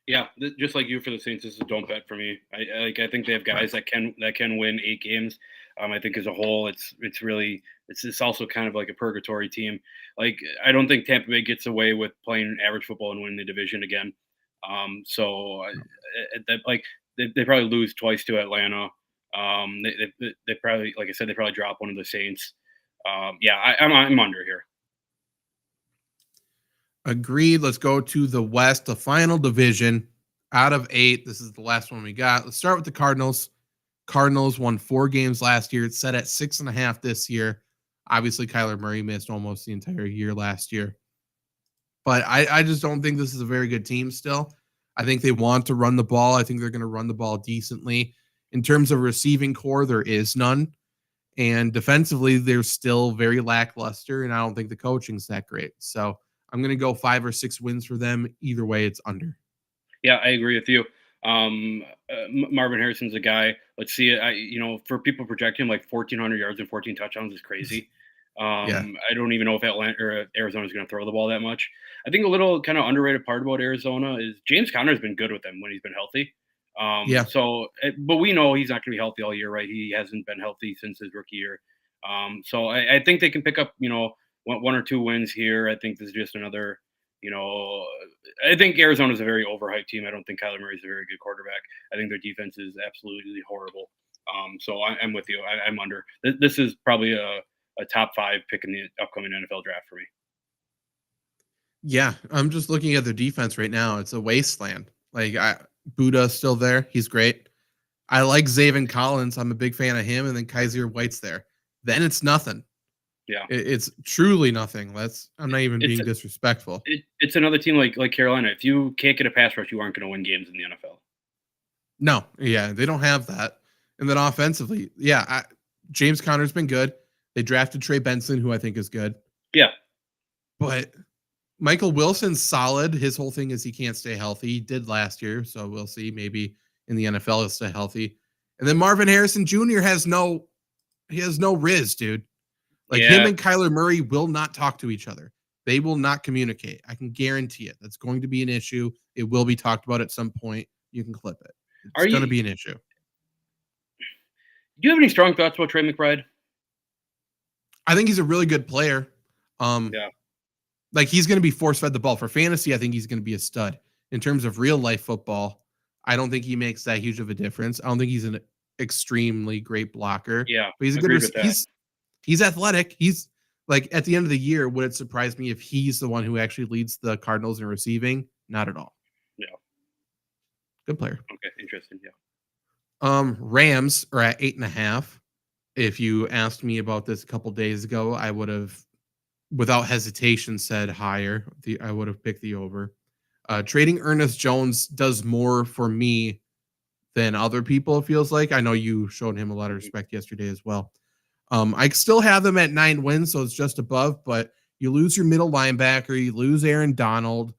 [SPEAKER 2] Yeah, just like you for the Saints, this is a don't bet for me. I think they have guys
[SPEAKER 1] Right.
[SPEAKER 2] that can win 8 games. I think as a whole, it's also kind of like a purgatory team. Like I don't think Tampa Bay gets away with playing average football and winning the division again. So
[SPEAKER 1] No.
[SPEAKER 2] that like they probably lose twice to Atlanta. They probably, like I said, they probably drop one of the Saints. Yeah, I'm under here.
[SPEAKER 1] Agreed. Let's go to the West, the final division out of 8. This is the last one we got. Let's start with the Cardinals. Cardinals won 4 games last year. It's set at 6.5 this year. Obviously, Kyler Murray missed almost the entire year last year. But I just don't think this is a very good team still. I think they want to run the ball. I think they're going to run the ball decently. In terms of receiving core, there is none. And defensively, they're still very lackluster. And I don't think the coaching's that great. So I'm going to go 5 or 6 wins for them. Either way, it's under.
[SPEAKER 2] Yeah, I agree with you. Marvin Harrison's a guy. Let's see it. For people projecting him like 1,400 yards and 14 touchdowns is crazy.
[SPEAKER 1] Yeah.
[SPEAKER 2] I don't even know if Atlanta or Arizona is going to throw the ball that much. I think a little kind of underrated part about Arizona is James Conner's been good with them when he's been healthy.
[SPEAKER 1] Yeah.
[SPEAKER 2] But we know he's not going to be healthy all year, right? He hasn't been healthy since his rookie year. So I think they can pick up, one or two wins here. I think this is just another, you know, I think Arizona's a very overhyped team. I don't think Kyler Murray's a very good quarterback. I think their defense is absolutely horrible. So I'm with you. I'm under. This is probably a top 5 pick in the upcoming NFL draft for me.
[SPEAKER 1] Yeah. I'm just looking at their defense right now. It's a wasteland. Buda's still there. He's great. I like Zaven Collins. I'm a big fan of him. And then Kaiser White's there. Then it's nothing.
[SPEAKER 2] Yeah,
[SPEAKER 1] It's truly nothing. I'm not even
[SPEAKER 2] it's
[SPEAKER 1] being disrespectful.
[SPEAKER 2] it's another team like Carolina. If you can't get a pass rush, you aren't going to win games in the NFL.
[SPEAKER 1] No, yeah, they don't have that. And then offensively, yeah, James Conner's been good. They drafted Trey Benson, who I think is good.
[SPEAKER 2] Yeah,
[SPEAKER 1] But Michael Wilson's solid. His whole thing is he can't stay healthy. He did last year, so we'll see. Maybe in the NFL he'll stay healthy. And then Marvin Harrison Jr. has no riz, dude. Like him
[SPEAKER 2] yeah.
[SPEAKER 1] and Kyler Murray will not talk to each other. They will not communicate. I can guarantee it. That's going to be an issue. It will be talked about at some point. You can clip it.
[SPEAKER 2] Are
[SPEAKER 1] It's going to
[SPEAKER 2] you?
[SPEAKER 1] be an issue.
[SPEAKER 2] Do you have any strong thoughts about Trey McBride?
[SPEAKER 1] I think he's a really good player. Um,
[SPEAKER 2] Yeah,
[SPEAKER 1] like he's going to be force fed the ball for fantasy. I think he's going to be a stud. In terms of real life football, I don't think he makes that huge of a difference. I don't think he's an extremely great blocker,
[SPEAKER 2] yeah.
[SPEAKER 1] but he's a good.
[SPEAKER 2] Agreed with that.
[SPEAKER 1] He's athletic. He's like at the end of the year, would it surprise me if he's the one who actually leads the Cardinals in receiving? Not at all.
[SPEAKER 2] Yeah.
[SPEAKER 1] Good player.
[SPEAKER 2] Okay. Interesting. Yeah.
[SPEAKER 1] Rams are at 8.5. If you asked me about this a couple days ago, I would have, without hesitation, said higher. I would have picked the over. Trading Ernest Jones does more for me than other people. It feels like I know you showed him a lot of
[SPEAKER 2] Mhm.
[SPEAKER 1] respect yesterday as well. I still have them at 9 wins, so it's just above, but you lose your middle linebacker, you lose Aaron Donald.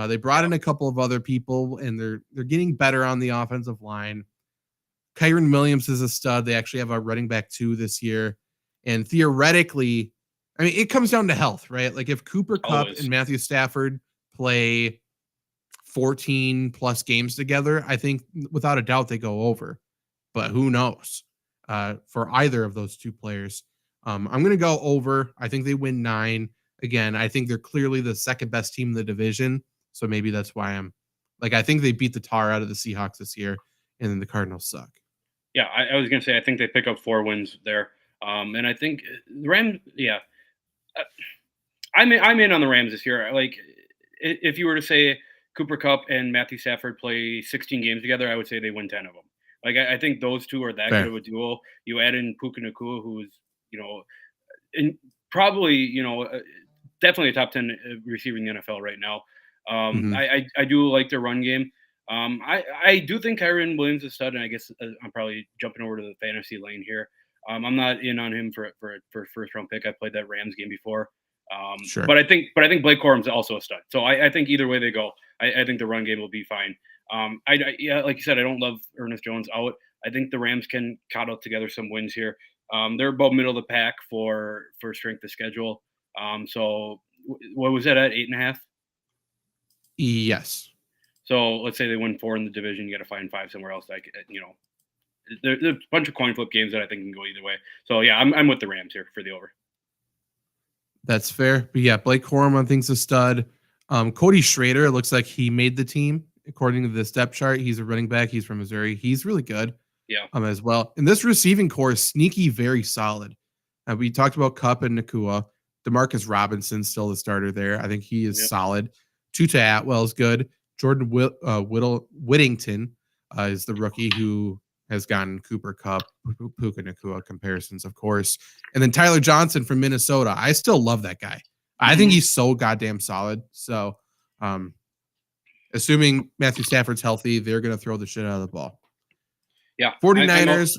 [SPEAKER 1] They brought in a couple of other people, and they're getting better on the offensive line. Kyron Williams is a stud. They actually have a running back 2 this year. And theoretically, I mean, it comes down to health, right? Like if Cooper Kupp and Matthew Stafford play 14 plus games together, I think without a doubt they go over. But who knows for either of those two players. I'm going to go over. I think they win 9. Again, I think they're clearly the second best team in the division. So maybe that's why I'm like, I think they beat the tar out of the Seahawks this year, and then the Cardinals suck.
[SPEAKER 2] Yeah, I was going to say, I think they pick up 4 wins there. And I think the Rams, I'm in on the Rams this year. Like, if you were to say Cooper Kupp and Matthew Stafford play 16 games together, I would say they win 10 of them. Like, I think those two are that good of a duo. You add in Puka Nacua, who's, probably, definitely a top 10 receiver in the NFL right now. I do like their run game. I do think Kyron Williams is a stud, and I guess I'm probably jumping over to the fantasy lane here. I'm not in on him for first round pick. I played that Rams game before.
[SPEAKER 1] Sure.
[SPEAKER 2] But I think Blake Corum's also a stud. So I think either way they go, I think the run game will be fine. Like you said, I don't love Ernest Jones out. I think the Rams can cobble together some wins here. They're about middle of the pack for strength of schedule. So what was that at 8.5?
[SPEAKER 1] Yes.
[SPEAKER 2] So let's say they win 4 in the division, you got to find 5 somewhere else. There's a bunch of coin flip games that I think can go either way. So yeah, I'm with the Rams here for the over.
[SPEAKER 1] That's fair. But yeah, Blake Corum, I think, is a stud. Cody Schrader, it looks like he made the team according to this depth chart. He's a running back. He's from Missouri. He's really good.
[SPEAKER 2] Yeah.
[SPEAKER 1] As well. And this receiving core is sneaky, very solid. We talked about Kupp and Nacua. Demarcus Robinson still the starter there. I think he is solid. Tuta Atwell is good. Jordan Whittington is the rookie who has gotten Cooper Kupp, Puka Nacua comparisons, of course. And then Tyler Johnson from Minnesota. I still love that guy. I think he's so goddamn solid. So assuming Matthew Stafford's healthy, they're going to throw the shit out of the ball.
[SPEAKER 2] Yeah.
[SPEAKER 1] 49ers.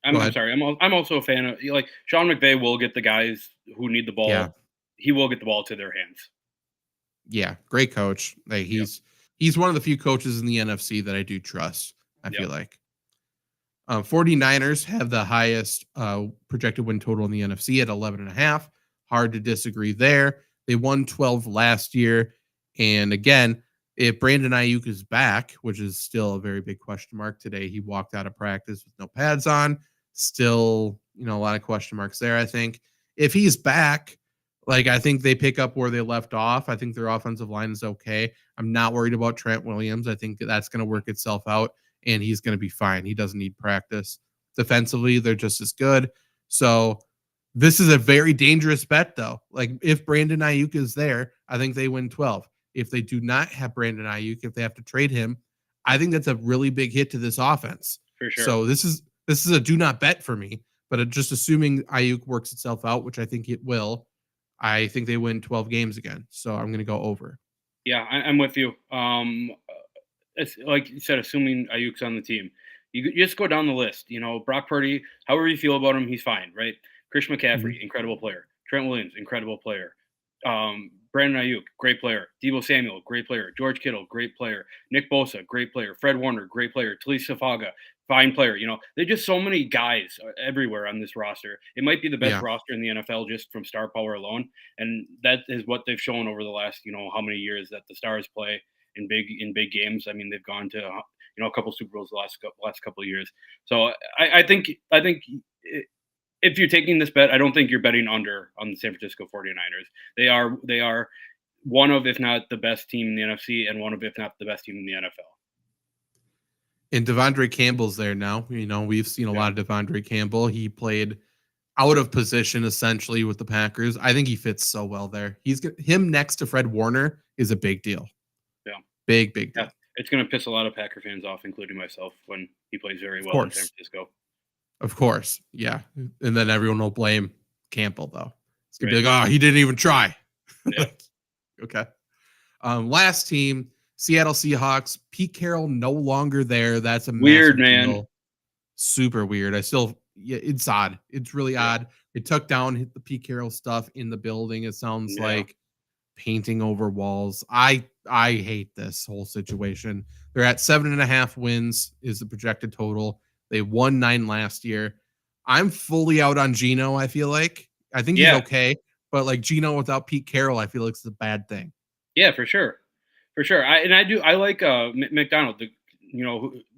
[SPEAKER 2] I'm sorry. I'm also a fan of, like, Sean McVay will get the guys who need the ball. Yeah. He will get the ball to their hands.
[SPEAKER 1] Yeah. Great coach. Like he's one of the few coaches in the NFC that I do trust. I feel like 49ers have the highest projected win total in the NFC at 11.5. Hard to disagree there. They won 12 last year. And again, if Brandon Ayuk is back, which is still a very big question mark today, he walked out of practice with no pads on. Still, a lot of question marks there, I think. If he's back, like, I think they pick up where they left off. I think their offensive line is okay. I'm not worried about Trent Williams. I think that's going to work itself out, and he's going to be fine. He doesn't need practice. Defensively, they're just as good. So this is a very dangerous bet, though. Like, if Brandon Ayuk is there, I think they win 12. If they do not have Brandon Ayuk, if they have to trade him, I think that's a really big hit to this offense.
[SPEAKER 2] For sure.
[SPEAKER 1] So this is a do not bet for me, but just assuming Ayuk works itself out, which I think it will, I think they win 12 games again. So I'm going to go over.
[SPEAKER 2] Yeah, I'm with you. It's like you said, assuming Ayuk's on the team, you just go down the list. Brock Purdy, however you feel about him, he's fine, right? Chris McCaffrey, incredible player. Trent Williams, incredible player. Brandon Ayuk, great player. Deebo Samuel, great player. George Kittle, great player. Nick Bosa, great player. Fred Warner, great player. Talisa Faga, fine player. There's just so many guys everywhere on this roster. It might be the best roster in the NFL just from star power alone, and that is what they've shown over the last how many years that the Stars play in big games. I mean, they've gone to a couple Super Bowls the last couple of years. So I think if you're taking this bet, I don't think you're betting under on the San Francisco 49ers. They are one of, if not the best team in the NFC, and one of, if not the best team in the NFL.
[SPEAKER 1] And Devondre Campbell's there now. We've seen a lot of Devondre Campbell. He played out of position essentially with the Packers. I think he fits so well there. Him next to Fred Warner is a big deal.
[SPEAKER 2] Yeah.
[SPEAKER 1] Big deal.
[SPEAKER 2] Yeah. It's going to piss a lot of Packer fans off, including myself, when he plays very well in San Francisco.
[SPEAKER 1] Of course, yeah. And then everyone will blame Campbell, though. It's going to be like, he didn't even try.
[SPEAKER 2] Yeah.
[SPEAKER 1] Okay. Last team, Seattle Seahawks. Pete Carroll no longer there. That's a
[SPEAKER 2] weird, man.
[SPEAKER 1] Deal. Super weird. I still yeah, it's odd. It's really
[SPEAKER 2] Yeah.
[SPEAKER 1] odd. They took down the Pete Carroll stuff in the building. It sounds
[SPEAKER 2] Yeah.
[SPEAKER 1] like painting over walls. I hate this whole situation. They're at 7.5 wins is the projected total. They won 9 last year. I'm fully out on Geno. I feel like I think he's
[SPEAKER 2] Yeah.
[SPEAKER 1] okay, but like Geno without Pete Carroll, I feel like it's a bad thing.
[SPEAKER 2] Yeah, for sure. For sure. I like McDonald, the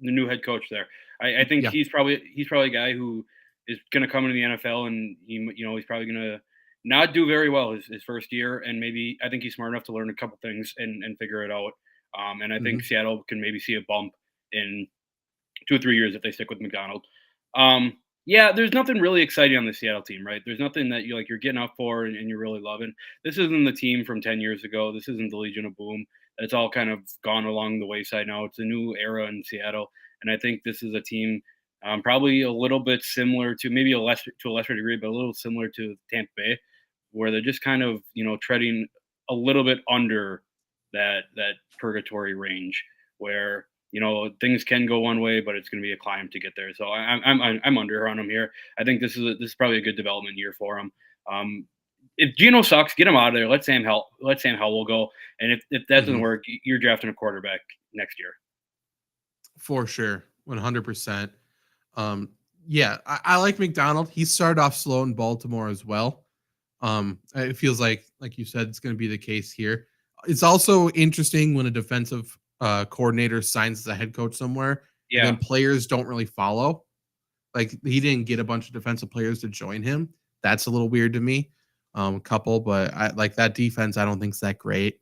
[SPEAKER 2] new head coach there. I think
[SPEAKER 1] Yeah.
[SPEAKER 2] he's probably a guy who is going to come into the NFL, and he's probably going to not do very well his first year, and maybe I think he's smart enough to learn a couple things and figure it out. And I think
[SPEAKER 1] Mhm.
[SPEAKER 2] Seattle can maybe see a bump in 2 or 3 years if they stick with McDonald. Um, yeah, there's nothing really exciting on the Seattle team, right? There's nothing that you're getting up for and you're really loving. This isn't the team from 10 years ago. This isn't the Legion of Boom. It's all kind of gone along the wayside now. It's a new era in Seattle, and I think this is a team probably a little bit similar to maybe to a lesser degree, but a little similar to Tampa Bay, where they're just kind of treading a little bit under that purgatory range where things can go one way, but it's going to be a climb to get there. So I'm under on him here. I think this is probably a good development year for him. If Geno sucks, get him out of there. Let Sam Howell go. And if that doesn't
[SPEAKER 1] Mhm.
[SPEAKER 2] work, you're drafting a quarterback next year.
[SPEAKER 1] For sure. 100%. Um, yeah, I like McDonald. He started off slow in Baltimore as well. It feels like you said, it's going to be the case here. It's also interesting when a defensive coordinator signs as a head coach somewhere, and
[SPEAKER 2] Yeah,
[SPEAKER 1] then players don't really follow. Like he didn't get a bunch of defensive players to join him. That's a little weird to me. A couple, but I like that defense. I don't think it's that great.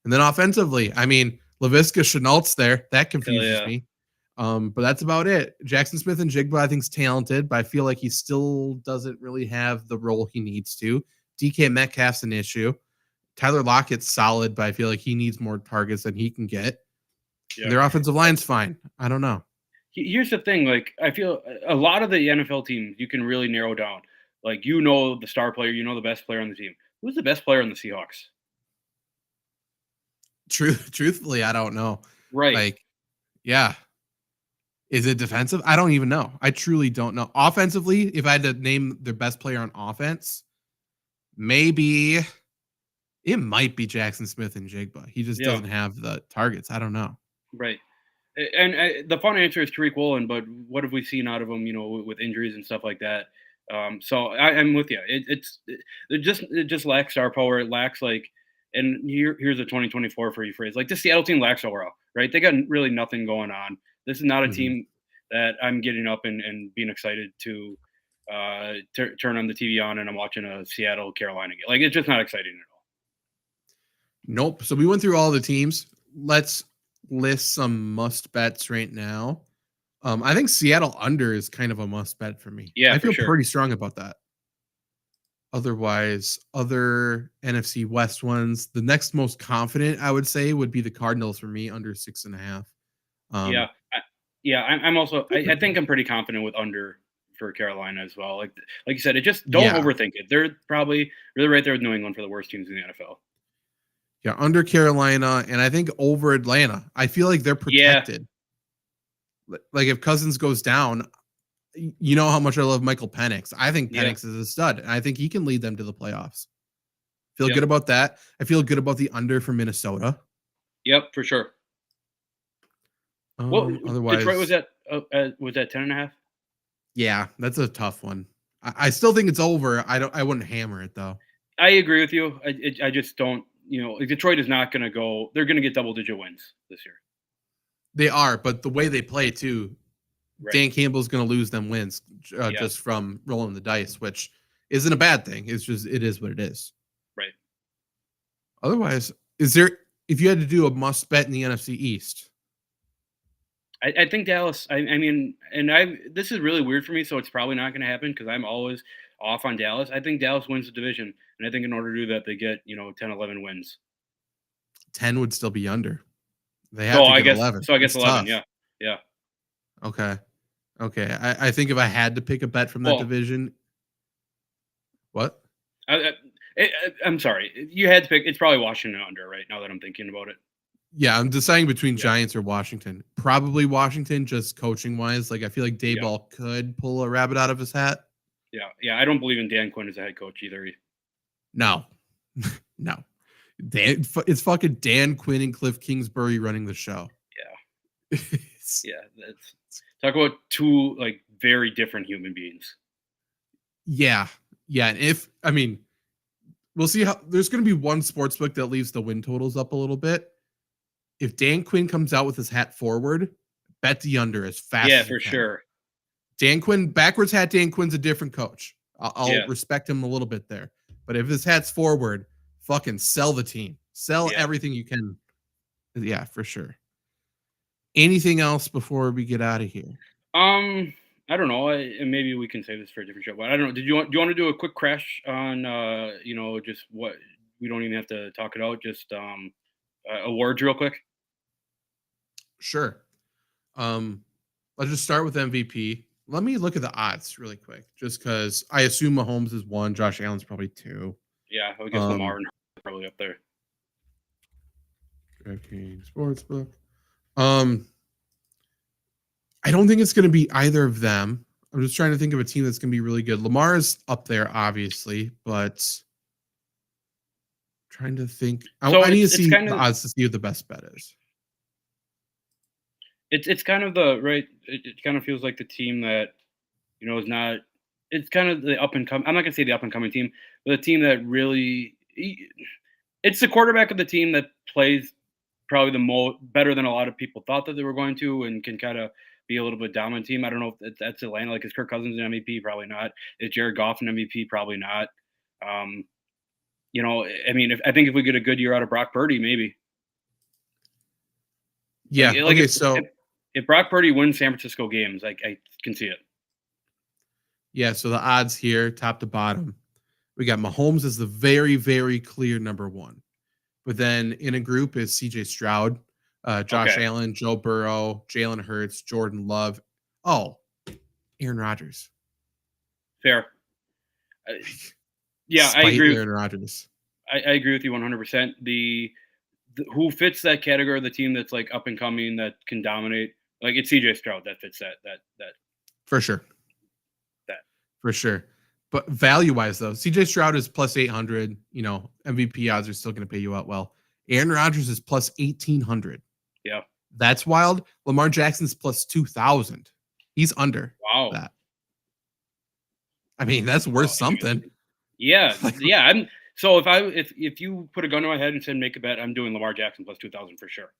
[SPEAKER 1] And then offensively, I mean, Laviska Chenault's there. That
[SPEAKER 2] hell
[SPEAKER 1] confuses
[SPEAKER 2] yeah,
[SPEAKER 1] me. But that's about it. Jackson Smith and Jigba, I think, is talented, but I feel like he still doesn't really have the role he needs to. DK Metcalf's an issue. Tyler Lockett's solid, but I feel like he needs more targets than he can get. And
[SPEAKER 2] yeah.
[SPEAKER 1] their offensive line's fine. I don't know.
[SPEAKER 2] Here's the thing. Like I feel a lot of the NFL teams you can really narrow down. Like the star player, the best player on the team. Who's the best player on the Seahawks?
[SPEAKER 1] Truthfully, I don't know.
[SPEAKER 2] Right.
[SPEAKER 1] Like, yeah. Is it defensive? I don't even know. I truly don't know. Offensively, if I had to name their best player on offense, maybe it might be Jackson Smith and Jigba. He just
[SPEAKER 2] Yeah.
[SPEAKER 1] doesn't have the targets. I don't know.
[SPEAKER 2] Right. And the fun answer is Tariq Woolen, but what have we seen out of him? With injuries and stuff like that. So I'm with you. It just lacks star power. It lacks and here's a 2024 for you phrase. Like the Seattle team lacks overall, right? They got really nothing going on. This is not a
[SPEAKER 1] Mhm.
[SPEAKER 2] team that I'm getting up and being excited to turn on the TV on and I'm watching a Seattle Carolina game. Like it's just not exciting at all.
[SPEAKER 1] Nope. So we went through all the teams. Let's list some must bets right now. I think Seattle under is kind of a must bet for me.
[SPEAKER 2] Yeah,
[SPEAKER 1] I
[SPEAKER 2] for
[SPEAKER 1] feel
[SPEAKER 2] sure.
[SPEAKER 1] pretty strong about that. Otherwise, other NFC West ones, the next most confident I would say would be the Cardinals for me under 6.5.
[SPEAKER 2] Yeah,
[SPEAKER 1] Um,
[SPEAKER 2] yeah. I'm also.
[SPEAKER 1] they're
[SPEAKER 2] I
[SPEAKER 1] pretty
[SPEAKER 2] think
[SPEAKER 1] good.
[SPEAKER 2] I'm pretty confident with under for Carolina as well. Like you said, it just don't
[SPEAKER 1] Yeah.
[SPEAKER 2] overthink it. They're probably really right there with New England for the worst teams in the NFL.
[SPEAKER 1] Yeah. Under Carolina and I think over Atlanta. I feel like they're
[SPEAKER 2] Yeah,
[SPEAKER 1] protected. Like if Cousins goes down, you know how much I love Michael Penix. I think
[SPEAKER 2] yeah,
[SPEAKER 1] Penix is a stud, and I think he can lead them to the playoffs. Feel
[SPEAKER 2] yep,
[SPEAKER 1] good about that. I feel good about the under for Minnesota.
[SPEAKER 2] yep, for sure. Well, Detroit
[SPEAKER 1] Otherwise,
[SPEAKER 2] was at 10.5.
[SPEAKER 1] yeah, that's a tough one. I still think it's over. I wouldn't hammer it though.
[SPEAKER 2] I agree with you. I just don't. Like Detroit is not going to go. They're going to get double-digit wins this year.
[SPEAKER 1] They are, but the way they play too,
[SPEAKER 2] Right.
[SPEAKER 1] Dan Campbell's going to lose them wins
[SPEAKER 2] Yeah.
[SPEAKER 1] just from rolling the dice, which isn't a bad thing. It's just it is what it is.
[SPEAKER 2] Right.
[SPEAKER 1] Otherwise, is there if you had to do a must bet in the NFC East?
[SPEAKER 2] I think Dallas. I mean, and this is really weird for me, so it's probably not going to happen because I'm always off on Dallas. I think Dallas wins the division, and I think in order to do that, they get 10, 11 wins.
[SPEAKER 1] 10 would still be under. They have
[SPEAKER 2] So
[SPEAKER 1] to
[SPEAKER 2] I
[SPEAKER 1] get
[SPEAKER 2] guess
[SPEAKER 1] 11.
[SPEAKER 2] so. I guess
[SPEAKER 1] It's
[SPEAKER 2] 11.
[SPEAKER 1] tough.
[SPEAKER 2] Yeah, yeah.
[SPEAKER 1] Okay. Okay. I think if I had to pick a bet from that
[SPEAKER 2] Well,
[SPEAKER 1] division, what?
[SPEAKER 2] I'm sorry. You had to pick. It's probably Washington under right now that I'm thinking about it.
[SPEAKER 1] Yeah, I'm deciding between Giants or Washington. Probably Washington, just coaching wise. Like I feel like Dayball could pull a rabbit out of his hat.
[SPEAKER 2] Yeah. I don't believe in Dan Quinn as a head coach either.
[SPEAKER 1] No, no. It's fucking Dan Quinn and Cliff Kingsbury running the show.
[SPEAKER 2] Yeah. That's talk about two like very different human beings.
[SPEAKER 1] Yeah. And we'll see how there's going to be one sportsbook that leaves the win totals up a little bit. If Dan Quinn comes out with his hat forward, bet the under as fast as you
[SPEAKER 2] for
[SPEAKER 1] can.
[SPEAKER 2] sure.
[SPEAKER 1] Dan Quinn, backwards hat Dan Quinn's a different coach. I'll respect him a little bit there. But if his hat's forward, fucking sell the team. Sell everything you can. Yeah, for sure. Anything else before we get out of here?
[SPEAKER 2] I don't know. And maybe we can save this for a different show. But I don't know. Do you want to do a quick crash on just what we don't even have to talk it out, just awards real quick?
[SPEAKER 1] Sure. Let's just start with MVP. Let me look at the odds really quick, just because I assume Mahomes is 1, Josh Allen's probably 2.
[SPEAKER 2] Yeah, I guess Lamar and probably up there.
[SPEAKER 1] DraftKings Sportsbook. I don't think it's going to be either of them. I'm just trying to think of a team that's going to be really good. Lamar is up there, obviously, but trying to think. I need to see the odds to see what the best bet is.
[SPEAKER 2] It's kind of the right. It kind of feels like the team that is not. It's kind of the up and coming. I'm not gonna say the up and coming team, but the team that really. It's the quarterback of the team that plays probably the better than a lot of people thought that they were going to, and can kind of be a little bit dominant team. I don't know if that's Atlanta. Like, is Kirk Cousins an MVP? Probably not. Is Jared Goff an MVP? Probably not. I think if we get a good year out of Brock Purdy, maybe.
[SPEAKER 1] Yeah.
[SPEAKER 2] If Brock Purdy wins San Francisco games, I can see it.
[SPEAKER 1] Yeah. So the odds here, top to bottom, we got Mahomes as the very, very clear number 1, but then in a group is C.J. Stroud, Josh Allen, Joe Burrow, Jalen Hurts, Jordan Love. Oh, Aaron Rodgers.
[SPEAKER 2] Fair. I agree.
[SPEAKER 1] Aaron Rodgers.
[SPEAKER 2] I agree with you 100%. The who fits that category of the team that's like up and coming that can dominate? Like, it's CJ Stroud that fits that.
[SPEAKER 1] For sure.
[SPEAKER 2] That
[SPEAKER 1] for sure. But value wise though, CJ Stroud is plus 800. MVP odds are still going to pay you out well. Aaron Rodgers is plus 1,800.
[SPEAKER 2] Yeah,
[SPEAKER 1] that's wild. Lamar Jackson's plus 2,000. He's under that. I mean, that's worth something.
[SPEAKER 2] Yeah, yeah. So if you put a gun to my head and said make a bet, I'm doing Lamar Jackson plus 2,000 for sure.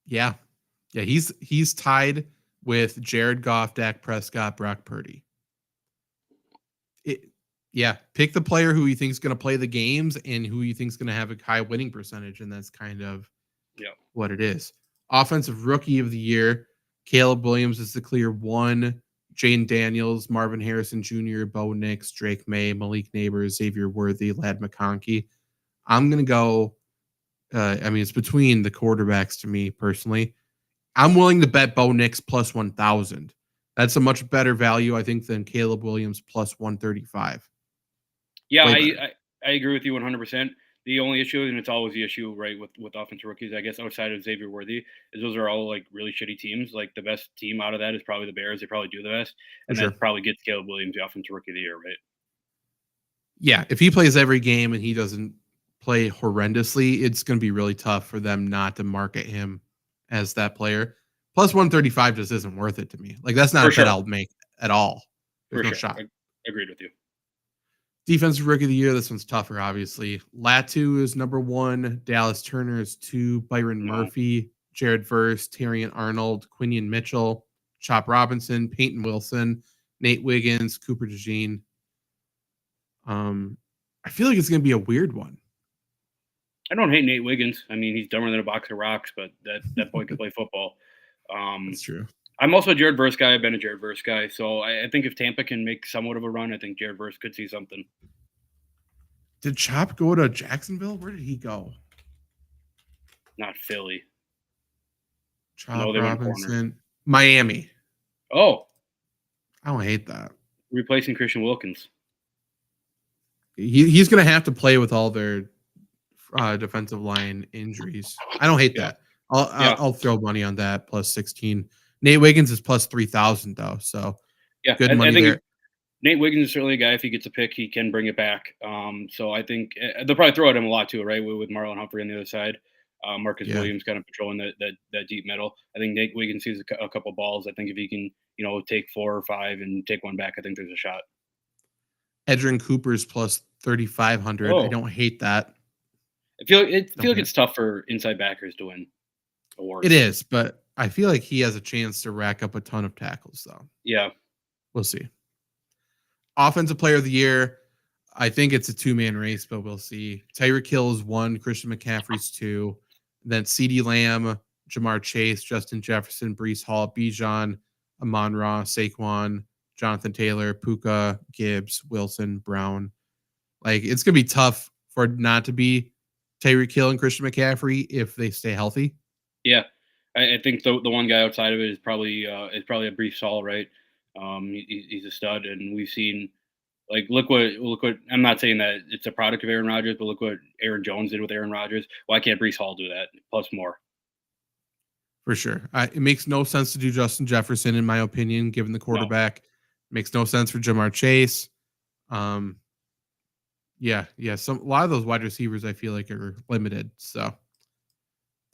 [SPEAKER 1] Yeah. He's tied with Jared Goff, Dak Prescott, Brock Purdy. Pick the player who you think is going to play the games and who you think is going to have a high winning percentage, and that's kind of what it is. Offensive Rookie of the Year, Caleb Williams is the clear 1. Jaden Daniels, Marvin Harrison Jr., Bo Nix, Drake May, Malik Neighbors, Xavier Worthy, Ladd McConkey. I'm going to go, it's between the quarterbacks to me personally. I'm willing to bet Bo Nix plus 1,000. That's a much better value, I think, than Caleb Williams plus 135.
[SPEAKER 2] Yeah, I agree with you 100%. The only issue, and it's always the issue, right, with offensive rookies, I guess, outside of Xavier Worthy, is those are all like really shitty teams. Like, the best team out of that is probably the Bears. They probably do the best, and that probably gets Caleb Williams the offensive rookie of the year, right?
[SPEAKER 1] Yeah, if he plays every game and he doesn't play horrendously, it's going to be really tough for them not to market him as that player. Plus 135 just isn't worth it to me. Like, that's not a bet I'll make at all. There's no shot.
[SPEAKER 2] I agreed with you.
[SPEAKER 1] Defensive Rookie of the Year, this one's tougher, obviously. Latu is number 1. Dallas Turner is 2. Byron Murphy, Jared Verse, Terrion Arnold, Quinion Mitchell, Chop Robinson, Peyton Wilson, Nate Wiggins, Cooper DeJean. I feel like it's going to be a weird one.
[SPEAKER 2] I don't hate Nate Wiggins. I mean, he's dumber than a box of rocks, but that boy can play football.
[SPEAKER 1] That's true.
[SPEAKER 2] I'm also a Jared Verse guy. I've been a Jared Verse guy. So I think if Tampa can make somewhat of a run, I think Jared Verse could see something.
[SPEAKER 1] Did Chop go to Jacksonville? Where did he go?
[SPEAKER 2] Not Philly.
[SPEAKER 1] Chop Robinson. Miami.
[SPEAKER 2] Oh.
[SPEAKER 1] I don't hate that.
[SPEAKER 2] Replacing Christian Wilkins.
[SPEAKER 1] He's going to have to play with all their defensive line injuries. I don't hate
[SPEAKER 2] Yeah.
[SPEAKER 1] that. I'll throw money on that plus 16. Nate Wiggins is plus 3,000 though, so
[SPEAKER 2] Yeah,
[SPEAKER 1] good
[SPEAKER 2] I
[SPEAKER 1] money
[SPEAKER 2] think
[SPEAKER 1] there.
[SPEAKER 2] Nate Wiggins is certainly a guy. If he gets a pick, he can bring it back. So I think they'll probably throw at him a lot too, right? With Marlon Humphrey on the other side, Marcus
[SPEAKER 1] Yeah,
[SPEAKER 2] Williams kind of patrolling that deep middle. I think Nate Wiggins sees a couple balls. I think if he can, take 4 or 5 and take one back, I think there's a shot.
[SPEAKER 1] Edrin Cooper's plus 3,500. I
[SPEAKER 2] Oh,
[SPEAKER 1] don't hate that.
[SPEAKER 2] I feel
[SPEAKER 1] Don't
[SPEAKER 2] like
[SPEAKER 1] hate.
[SPEAKER 2] it's tough for inside backers to win
[SPEAKER 1] It
[SPEAKER 2] awards.
[SPEAKER 1] is, but I feel like he has a chance to rack up a ton of tackles though.
[SPEAKER 2] Yeah,
[SPEAKER 1] We'll see. Offensive player of the year. I think it's a 2-man race, but we'll see. Tyreek Hill is 1, Christian McCaffrey's 2, then CeeDee Lamb, Jamar Chase, Justin Jefferson, Breece Hall, Bijan, Amon-Ra, Saquon, Jonathan Taylor, Puka, Gibbs, Wilson, Brown. Like it's gonna be tough for it not to be Tyreek Hill and Christian McCaffrey if they stay healthy.
[SPEAKER 2] yeah. I think the one guy outside of it is probably a Brees Hall, right? He's a stud, and we've seen like look what I'm not saying that it's a product of Aaron Rodgers, but look what Aaron Jones did with Aaron Rodgers. Why can't Brees Hall do that plus more?
[SPEAKER 1] For sure. It makes no sense to do Justin Jefferson, in my opinion, given the
[SPEAKER 2] No,
[SPEAKER 1] quarterback. Makes no sense for Jamar Chase. Um, yeah. A lot of those wide receivers I feel like are limited. So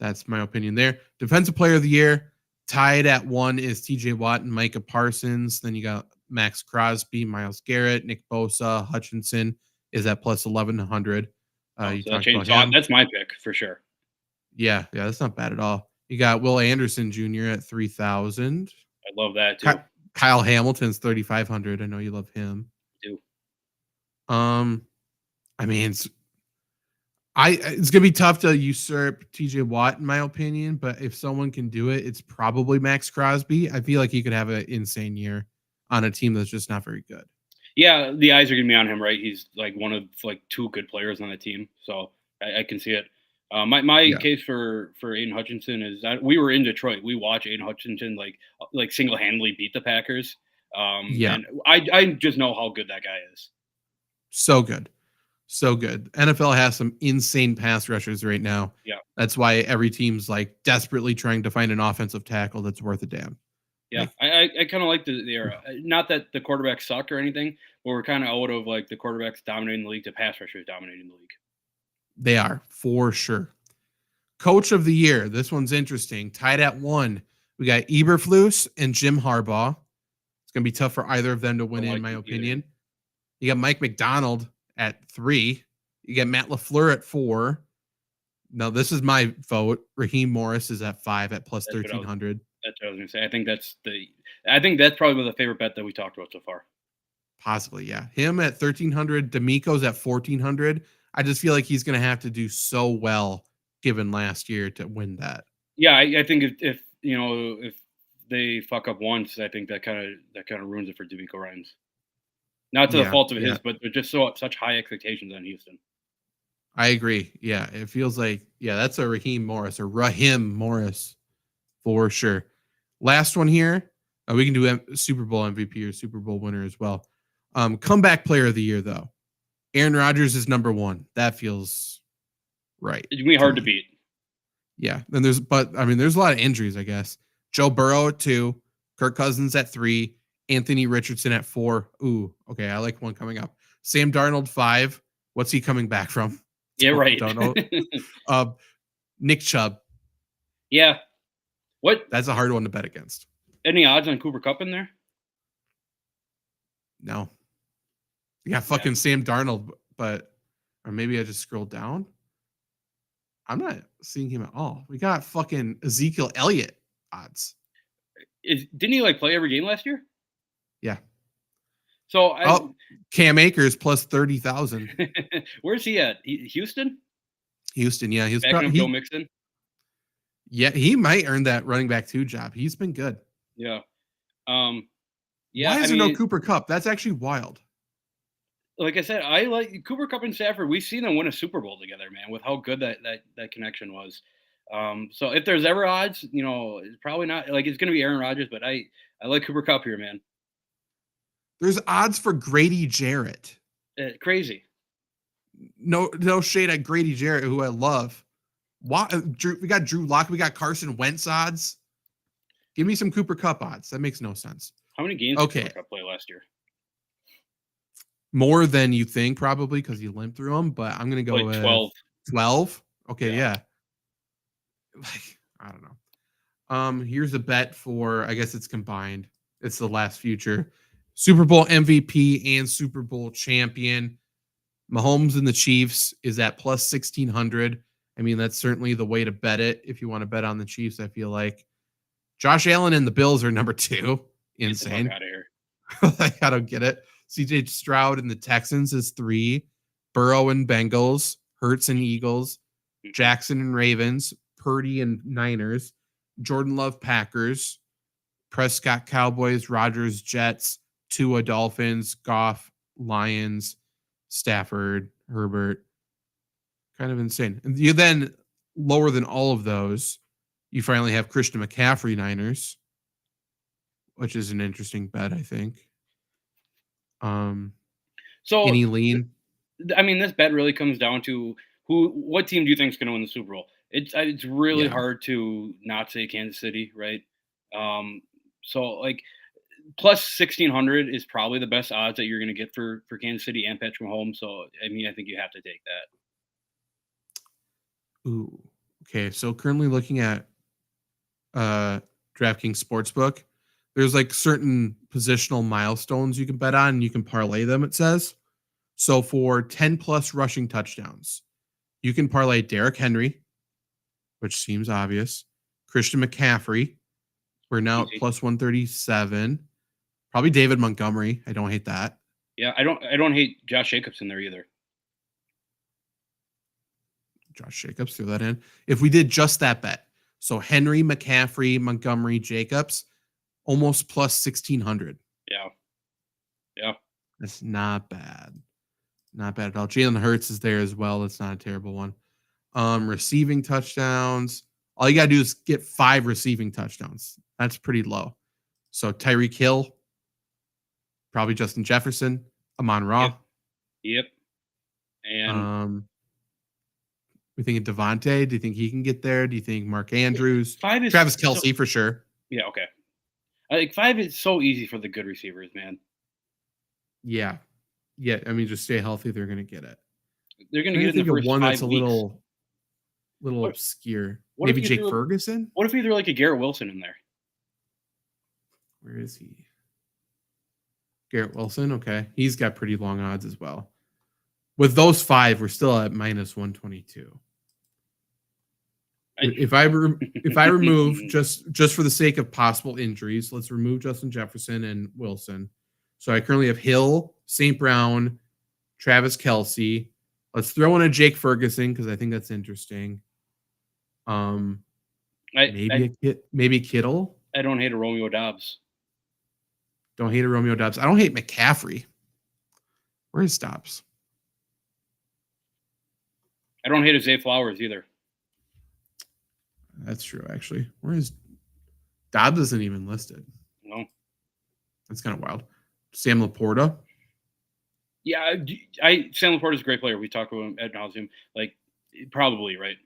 [SPEAKER 1] that's my opinion there. Defensive player of the year, tied at 1 is TJ Watt and Micah Parsons. Then you got Max Crosby, Myles Garrett, Nick Bosa, Hutchinson is at plus 1,100.
[SPEAKER 2] oh,
[SPEAKER 1] You
[SPEAKER 2] so that
[SPEAKER 1] talked about
[SPEAKER 2] changed. So
[SPEAKER 1] him.
[SPEAKER 2] that's my pick for sure.
[SPEAKER 1] Yeah, that's not bad at all. You got Will Anderson Jr. at 3,000.
[SPEAKER 2] I love that too.
[SPEAKER 1] Kyle Hamilton's 3,500. I know you love him.
[SPEAKER 2] Too.
[SPEAKER 1] I mean, it's gonna be tough to usurp TJ Watt in my opinion, but if someone can do it, it's probably Max Crosby. I feel like he could have an insane year on a team that's just not very good.
[SPEAKER 2] Yeah, the eyes are gonna be on him, right? He's like one of like 2 good players on the team, so I can see it. My
[SPEAKER 1] Yeah,
[SPEAKER 2] case for Aiden Hutchinson is that we were in Detroit. We watched Aiden Hutchinson like single handedly beat the Packers,
[SPEAKER 1] yeah,
[SPEAKER 2] and I just know how good that guy is.
[SPEAKER 1] so good, so good. NFL has some insane pass rushers right now.
[SPEAKER 2] Yeah,
[SPEAKER 1] That's why every team's like desperately trying to find an offensive tackle that's worth a damn.
[SPEAKER 2] yeah.
[SPEAKER 1] Like
[SPEAKER 2] I kind of like the era. Not that the quarterbacks suck or anything, but we're kind of out of like the quarterbacks dominating the league to pass rushers dominating the league.
[SPEAKER 1] they are for sure. Coach of the year. This one's interesting. Tied at 1. We got Eberflus and Jim Harbaugh. It's going to be tough for either of them to win, in my opinion. You got Mike McDonald at 3. You got Matt LaFleur at 4. Now, this is my vote. Raheem Morris is at 5 at plus 1,300.
[SPEAKER 2] That's what I was going to say. I think that's probably the favorite bet that we talked about so far.
[SPEAKER 1] Possibly, yeah. Him at 1,300. D'Amico's at 1,400. I just feel like he's going to have to do so well given last year to win that.
[SPEAKER 2] Yeah, I think if if they fuck up once, I think that kind of ruins it for D'Amico Ryans. Not to the fault of his, but they're just such high expectations on Houston.
[SPEAKER 1] I agree. Yeah, it feels like that's a Raheem Morris for sure. Last one here. We can do Super Bowl MVP or Super Bowl winner as well. Comeback player of the year though. Aaron Rodgers is number 1. That feels right.
[SPEAKER 2] It's gonna be hard to beat.
[SPEAKER 1] Yeah. Then there's a lot of injuries, I guess. Joe Burrow at 2, Kirk Cousins at 3, Anthony Richardson at 4. Ooh, okay. I like one coming up. Sam Darnold 5. What's he coming back from?
[SPEAKER 2] Yeah, right.
[SPEAKER 1] Don't know. Nick Chubb.
[SPEAKER 2] Yeah. What?
[SPEAKER 1] That's a hard one to bet against.
[SPEAKER 2] Any odds on Cooper Kupp in there?
[SPEAKER 1] No. You got fucking Sam Darnold, or maybe I just scrolled down. I'm not seeing him at all. We got fucking Ezekiel Elliott odds.
[SPEAKER 2] Didn't he play every game last year?
[SPEAKER 1] Yeah.
[SPEAKER 2] So
[SPEAKER 1] Cam Akers plus 30,000.
[SPEAKER 2] Where's he at? Houston.
[SPEAKER 1] Houston, yeah, he's
[SPEAKER 2] backing up Joe Mixon.
[SPEAKER 1] Yeah, he might earn that running back 2 job. He's been good.
[SPEAKER 2] Yeah.
[SPEAKER 1] Yeah. Why is there no Cooper Kupp? That's actually wild.
[SPEAKER 2] Like I said, I like Cooper Kupp and Stafford. We've seen them win a Super Bowl together, man, with how good that connection was. So if there's ever odds, it's probably not it's going to be Aaron Rodgers, but I like Cooper Kupp here, man.
[SPEAKER 1] There's odds for Grady Jarrett.
[SPEAKER 2] Crazy.
[SPEAKER 1] No shade at Grady Jarrett, who I love. We got Drew Lock. We got Carson Wentz odds. Give me some Cooper Kupp odds. That makes no sense.
[SPEAKER 2] How many games did Cooper Kupp play last year?
[SPEAKER 1] More than you think, probably, because you limped through them. But I'm going to go with
[SPEAKER 2] 12.
[SPEAKER 1] 12? Okay, yeah. Like, I don't know. Here's a bet for, I guess it's combined. It's the last future. Super Bowl MVP and Super Bowl champion. Mahomes and the Chiefs is at plus 1,600. I mean, that's certainly the way to bet it if you want to bet on the Chiefs, I feel like. Josh Allen and the Bills are number 2. Insane.
[SPEAKER 2] Get the fuck out of
[SPEAKER 1] here. I don't get it. CJ Stroud and the Texans is 3. Burrow and Bengals. Hurts and Eagles. Jackson and Ravens. Purdy and Niners. Jordan Love Packers. Prescott Cowboys. Rodgers Jets. Tua Dolphins. Goff Lions. Stafford, Herbert. Kind of insane. And you then, lower than all of those, you finally have Christian McCaffrey Niners, which is an interesting bet, I think.
[SPEAKER 2] So
[SPEAKER 1] any lean?
[SPEAKER 2] I mean, this bet really comes down to what team do you think is going to win the Super Bowl? It's really hard to not say Kansas City, right? So like plus 1,600 is probably the best odds that you're going to get for Kansas City and Patrick Mahomes. So I mean, I think you have to take that.
[SPEAKER 1] Ooh, okay. So currently looking at DraftKings Sportsbook, there's like certain positional milestones you can bet on, and you can parlay them. It says so for 10 plus rushing touchdowns, you can parlay Derrick Henry, which seems obvious. Christian McCaffrey, we're now at plus 137. Probably David Montgomery. I don't hate that.
[SPEAKER 2] Yeah, I don't hate Josh Jacobs in there either.
[SPEAKER 1] Josh Jacobs, throw that in. If we did just that bet, so Henry, McCaffrey, Montgomery, Jacobs, almost plus 1,600.
[SPEAKER 2] Yeah.
[SPEAKER 1] That's not bad. Not bad at all. Jalen Hurts is there as well. That's not a terrible one. Receiving touchdowns. All you got to do is get 5 receiving touchdowns. That's pretty low. So Tyreek Hill, probably Justin Jefferson, Amon-Ra.
[SPEAKER 2] Yep. And
[SPEAKER 1] we think of Devontae. Do you think he can get there? Do you think Mark Andrews? Travis Kelce for sure.
[SPEAKER 2] Yeah, okay. I think 5 is so easy for the good receivers, man.
[SPEAKER 1] Yeah. I mean, just stay healthy. They're going to get it.
[SPEAKER 2] They're going to get it in the first 5 weeks.
[SPEAKER 1] That's a little obscure. Maybe Jake Ferguson?
[SPEAKER 2] What if either like a Garrett Wilson in there?
[SPEAKER 1] Where is he? Garrett Wilson? Okay. He's got pretty long odds as well. With those 5, we're still at minus 122. If I remove just for the sake of possible injuries, let's remove Justin Jefferson and Wilson. So I currently have Hill, St. Brown, Travis Kelce. Let's throw in a Jake Ferguson because I think that's interesting. Maybe Kittle.
[SPEAKER 2] I don't hate a Romeo Doubs.
[SPEAKER 1] Don't hate a Romeo Doubs. I don't hate McCaffrey. Where is Doubs?
[SPEAKER 2] I don't hate a Zay Flowers either.
[SPEAKER 1] That's true, actually. Where is Dobbs? Isn't even listed.
[SPEAKER 2] No.
[SPEAKER 1] That's kind of wild. Sam Laporta.
[SPEAKER 2] Yeah, Sam Laporta is a great player. We talked about him ad nauseum. Like, probably, right?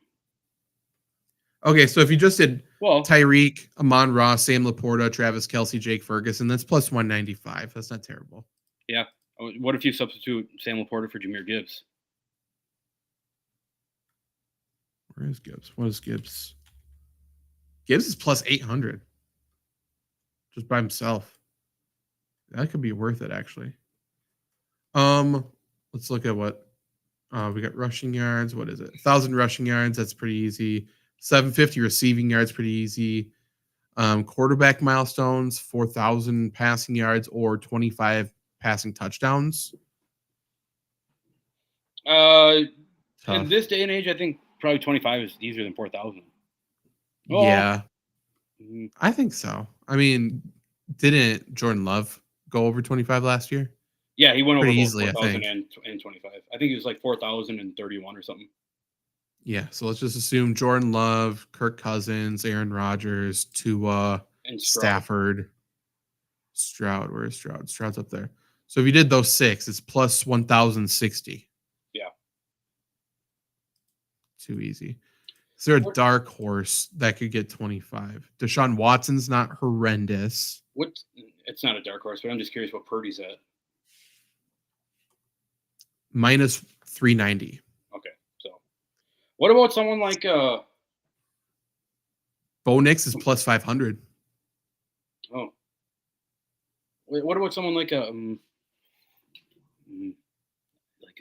[SPEAKER 1] Okay, so if you just did Tyreek, Amon-Ra, Sam Laporta, Travis Kelce, Jake Ferguson, that's plus 195. That's not terrible.
[SPEAKER 2] Yeah. What if you substitute Sam Laporta for Jahmyr Gibbs?
[SPEAKER 1] Where is Gibbs? What is Gibbs? Gibbs is plus 800. Just by himself. That could be worth it, actually. Let's look at what we got. Rushing yards. What is it? 1,000 rushing yards. That's pretty easy. 750 receiving yards. Pretty easy. Quarterback milestones. 4,000 passing yards or 25 passing touchdowns.
[SPEAKER 2] In this day and age, I think probably 25 is easier than 4,000.
[SPEAKER 1] Oh. Yeah. I think so. I mean, didn't Jordan Love go over 25 last year?
[SPEAKER 2] Yeah, he went over
[SPEAKER 1] easily,
[SPEAKER 2] 4,000 and 25. I think it was like 4,031 or something.
[SPEAKER 1] Yeah, so let's just assume Jordan Love, Kirk Cousins, Aaron Rodgers, Tua, and Stafford, Stroud. Where is Stroud? Stroud's up there. So if you did those 6, it's plus 1,060.
[SPEAKER 2] Yeah.
[SPEAKER 1] Too easy. Is there a
[SPEAKER 2] What?
[SPEAKER 1] dark horse that could get 25? Deshaun Watson's not horrendous.
[SPEAKER 2] What? It's not a dark horse, but I'm just curious what Purdy's at.
[SPEAKER 1] Minus 390.
[SPEAKER 2] Okay, so what about someone like
[SPEAKER 1] Bo Nix is plus 500.
[SPEAKER 2] Oh, wait, what about someone like a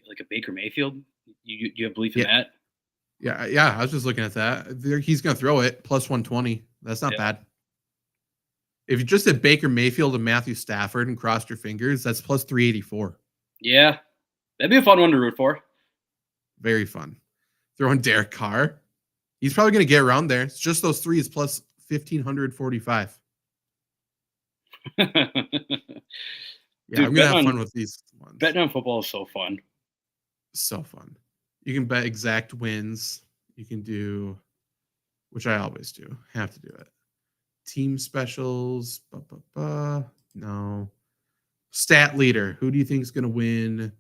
[SPEAKER 2] like a Baker Mayfield? You have belief in that?
[SPEAKER 1] Yeah. I was just looking at that. He's going to throw it plus 120. That's not bad. If you just did Baker Mayfield and Matthew Stafford and crossed your fingers, that's plus 384.
[SPEAKER 2] Yeah, that'd be a fun one to root for.
[SPEAKER 1] Very fun. Throwing Derek Carr. He's probably going to get around there. It's just those three is plus 1,545.
[SPEAKER 2] Dude,
[SPEAKER 1] I'm going to have fun with these ones.
[SPEAKER 2] Betting on football is so fun.
[SPEAKER 1] So fun. You can bet exact wins. You can do, which I always do. Have to do it. Team specials. No. Stat leader. Who do you think is going to win?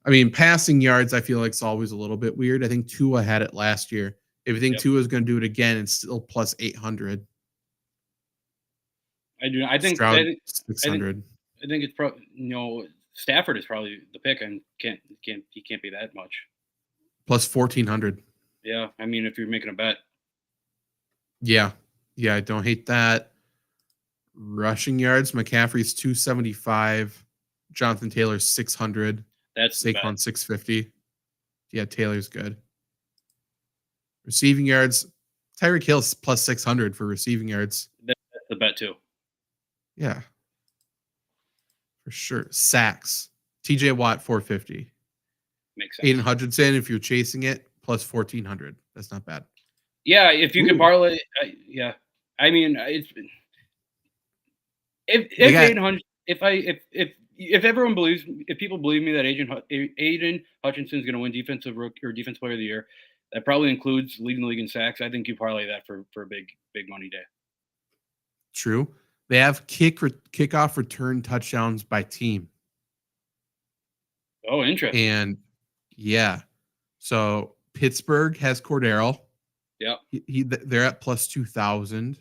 [SPEAKER 1] I mean, passing yards, I feel like it's always a little bit weird. I think Tua had it last year. If you think Tua is going to do it again, it's still plus 800.
[SPEAKER 2] I do. I think
[SPEAKER 1] 600.
[SPEAKER 2] I think it's probably Stafford is probably the pick, and he can't be that much.
[SPEAKER 1] Plus 1,400.
[SPEAKER 2] Yeah, I mean, if you're making a bet.
[SPEAKER 1] Yeah, I don't hate that. Rushing yards, McCaffrey's 275. Jonathan Taylor's 600.
[SPEAKER 2] That's
[SPEAKER 1] Saquon 650. Yeah, Taylor's good. Receiving yards, Tyreek Hill's plus 600 for receiving yards.
[SPEAKER 2] That's the bet too.
[SPEAKER 1] Yeah, for sure. Sacks, TJ Watt 450.
[SPEAKER 2] Makes sense.
[SPEAKER 1] Aiden Hutchinson, if you're chasing it, plus 1,400. That's not bad.
[SPEAKER 2] Yeah, if you can parlay, yeah. I mean, it's if everyone believes, if people believe me that Aiden Hutchinson is going to win defensive player of the year, that probably includes leading the league in sacks. I think you parlay that for a big money day.
[SPEAKER 1] True. They have kickoff return touchdowns by team.
[SPEAKER 2] Oh, interesting.
[SPEAKER 1] And yeah, so Pittsburgh has Cordero.
[SPEAKER 2] Yeah,
[SPEAKER 1] they're at plus 2,000.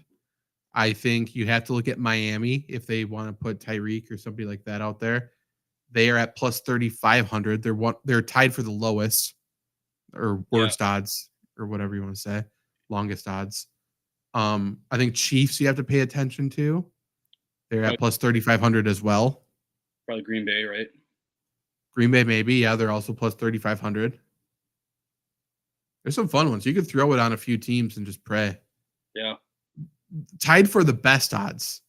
[SPEAKER 1] I think you have to look at Miami if they want to put Tyreek or somebody like that out there. They are at plus 3,500. They're tied for the lowest or worst odds or whatever you want to say, longest odds. I think Chiefs you have to pay attention to. They're at plus 3,500 as well.
[SPEAKER 2] Probably Green Bay, right?
[SPEAKER 1] Green Bay, maybe. Yeah, they're also plus 3,500. There's some fun ones. You could throw it on a few teams and just pray.
[SPEAKER 2] Yeah.
[SPEAKER 1] Tied for the best odds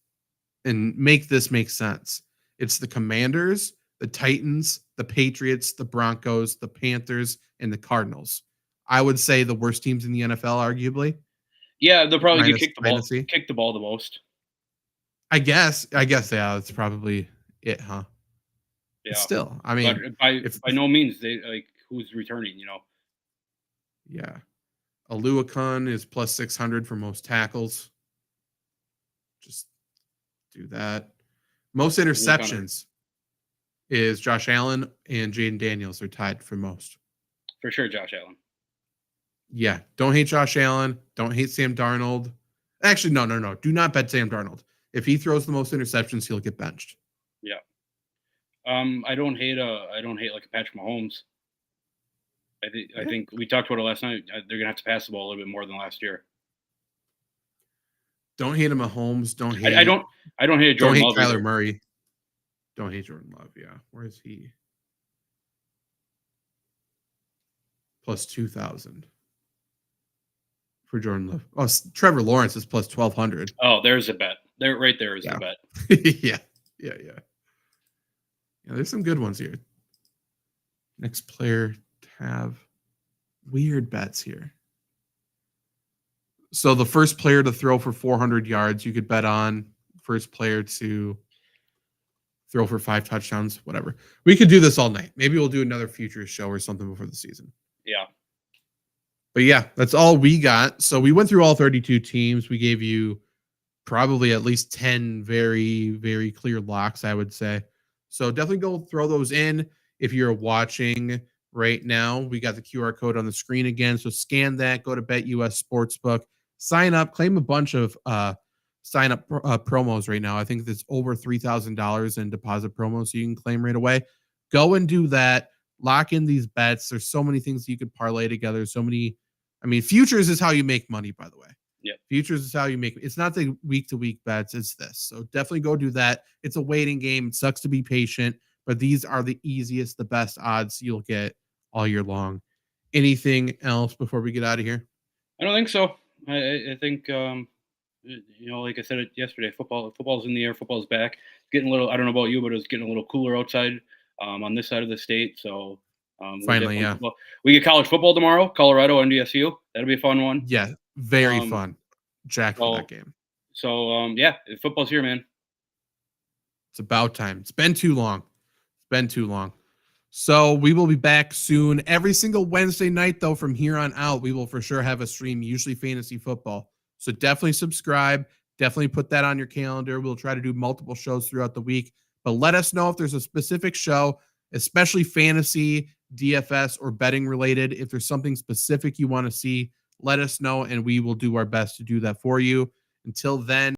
[SPEAKER 1] and make this make sense. It's the Commanders, the Titans, the Patriots, the Broncos, the Panthers, and the Cardinals. I would say the worst teams in the NFL, arguably.
[SPEAKER 2] Yeah, they'll probably kick the ball the most.
[SPEAKER 1] I guess, yeah, that's probably it, huh?
[SPEAKER 2] Yeah.
[SPEAKER 1] But still, I mean,
[SPEAKER 2] by no means they who's returning,
[SPEAKER 1] Yeah. Aluakun is plus 600 for most tackles. Just do that. Most interceptions is Josh Allen and Jaden Daniels are tied for most.
[SPEAKER 2] For sure, Josh Allen.
[SPEAKER 1] Yeah. Don't hate Josh Allen. Don't hate Sam Darnold. Actually, no. Do not bet Sam Darnold. If he throws the most interceptions, he'll get benched.
[SPEAKER 2] Yeah. I don't hate like a Patrick Mahomes. I think we talked about it last night. They're gonna have to pass the ball a little bit more than last year.
[SPEAKER 1] Don't hate him, Mahomes. Don't hate.
[SPEAKER 2] I don't hate Jordan Love.
[SPEAKER 1] Don't hate Kyler Murray. Don't hate Jordan Love. Yeah, where is he? Plus 2,000 for Jordan Love. Oh, Trevor Lawrence is plus 1,200.
[SPEAKER 2] Oh, there's a bet. Right there is a bet.
[SPEAKER 1] Yeah. There's some good ones here. Next player tab. Weird bets here. So the first player to throw for 400 yards, you could bet on. First player to throw for 5 touchdowns, whatever. We could do this all night. Maybe we'll do another futures show or something before the season.
[SPEAKER 2] Yeah.
[SPEAKER 1] But yeah, that's all we got. So we went through all 32 teams. We gave you probably at least 10 very, very clear locks, I would say. So definitely go throw those in. If you're watching right now. We got the QR code on the screen again. So scan that, go to BetUS Sportsbook, sign up, claim a bunch of sign up promos right now. I think there's over $3,000 in deposit promos so you can claim right away. Go and do that. Lock in these bets. There's so many things you could parlay together. So many. I mean, futures is how you make money, by the way.
[SPEAKER 2] Yep.
[SPEAKER 1] Futures is how you make. It's not the week to week bets. It's this. So definitely go do that. It's a waiting game. It sucks to be patient, but these are the easiest, the best odds you'll get all year long. Anything else before we get out of here?
[SPEAKER 2] I don't think so. I think like I said it yesterday, football's in the air, football's back. It's getting a little. I don't know about you, but it's getting a little cooler outside on this side of the state. So
[SPEAKER 1] Finally, yeah.
[SPEAKER 2] We get college football tomorrow, Colorado, NDSU. That'll be a fun one.
[SPEAKER 1] Yeah, very fun. Jack for that game.
[SPEAKER 2] So yeah, football's here, man.
[SPEAKER 1] It's about time. It's been too long. So we will be back soon. Every single Wednesday night, though, from here on out, we will for sure have a stream, usually fantasy football. So definitely subscribe. Definitely put that on your calendar. We'll try to do multiple shows throughout the week. But let us know if there's a specific show, especially fantasy, DFS, or betting related. If there's something specific you want to see, let us know, and we will do our best to do that for you. Until then,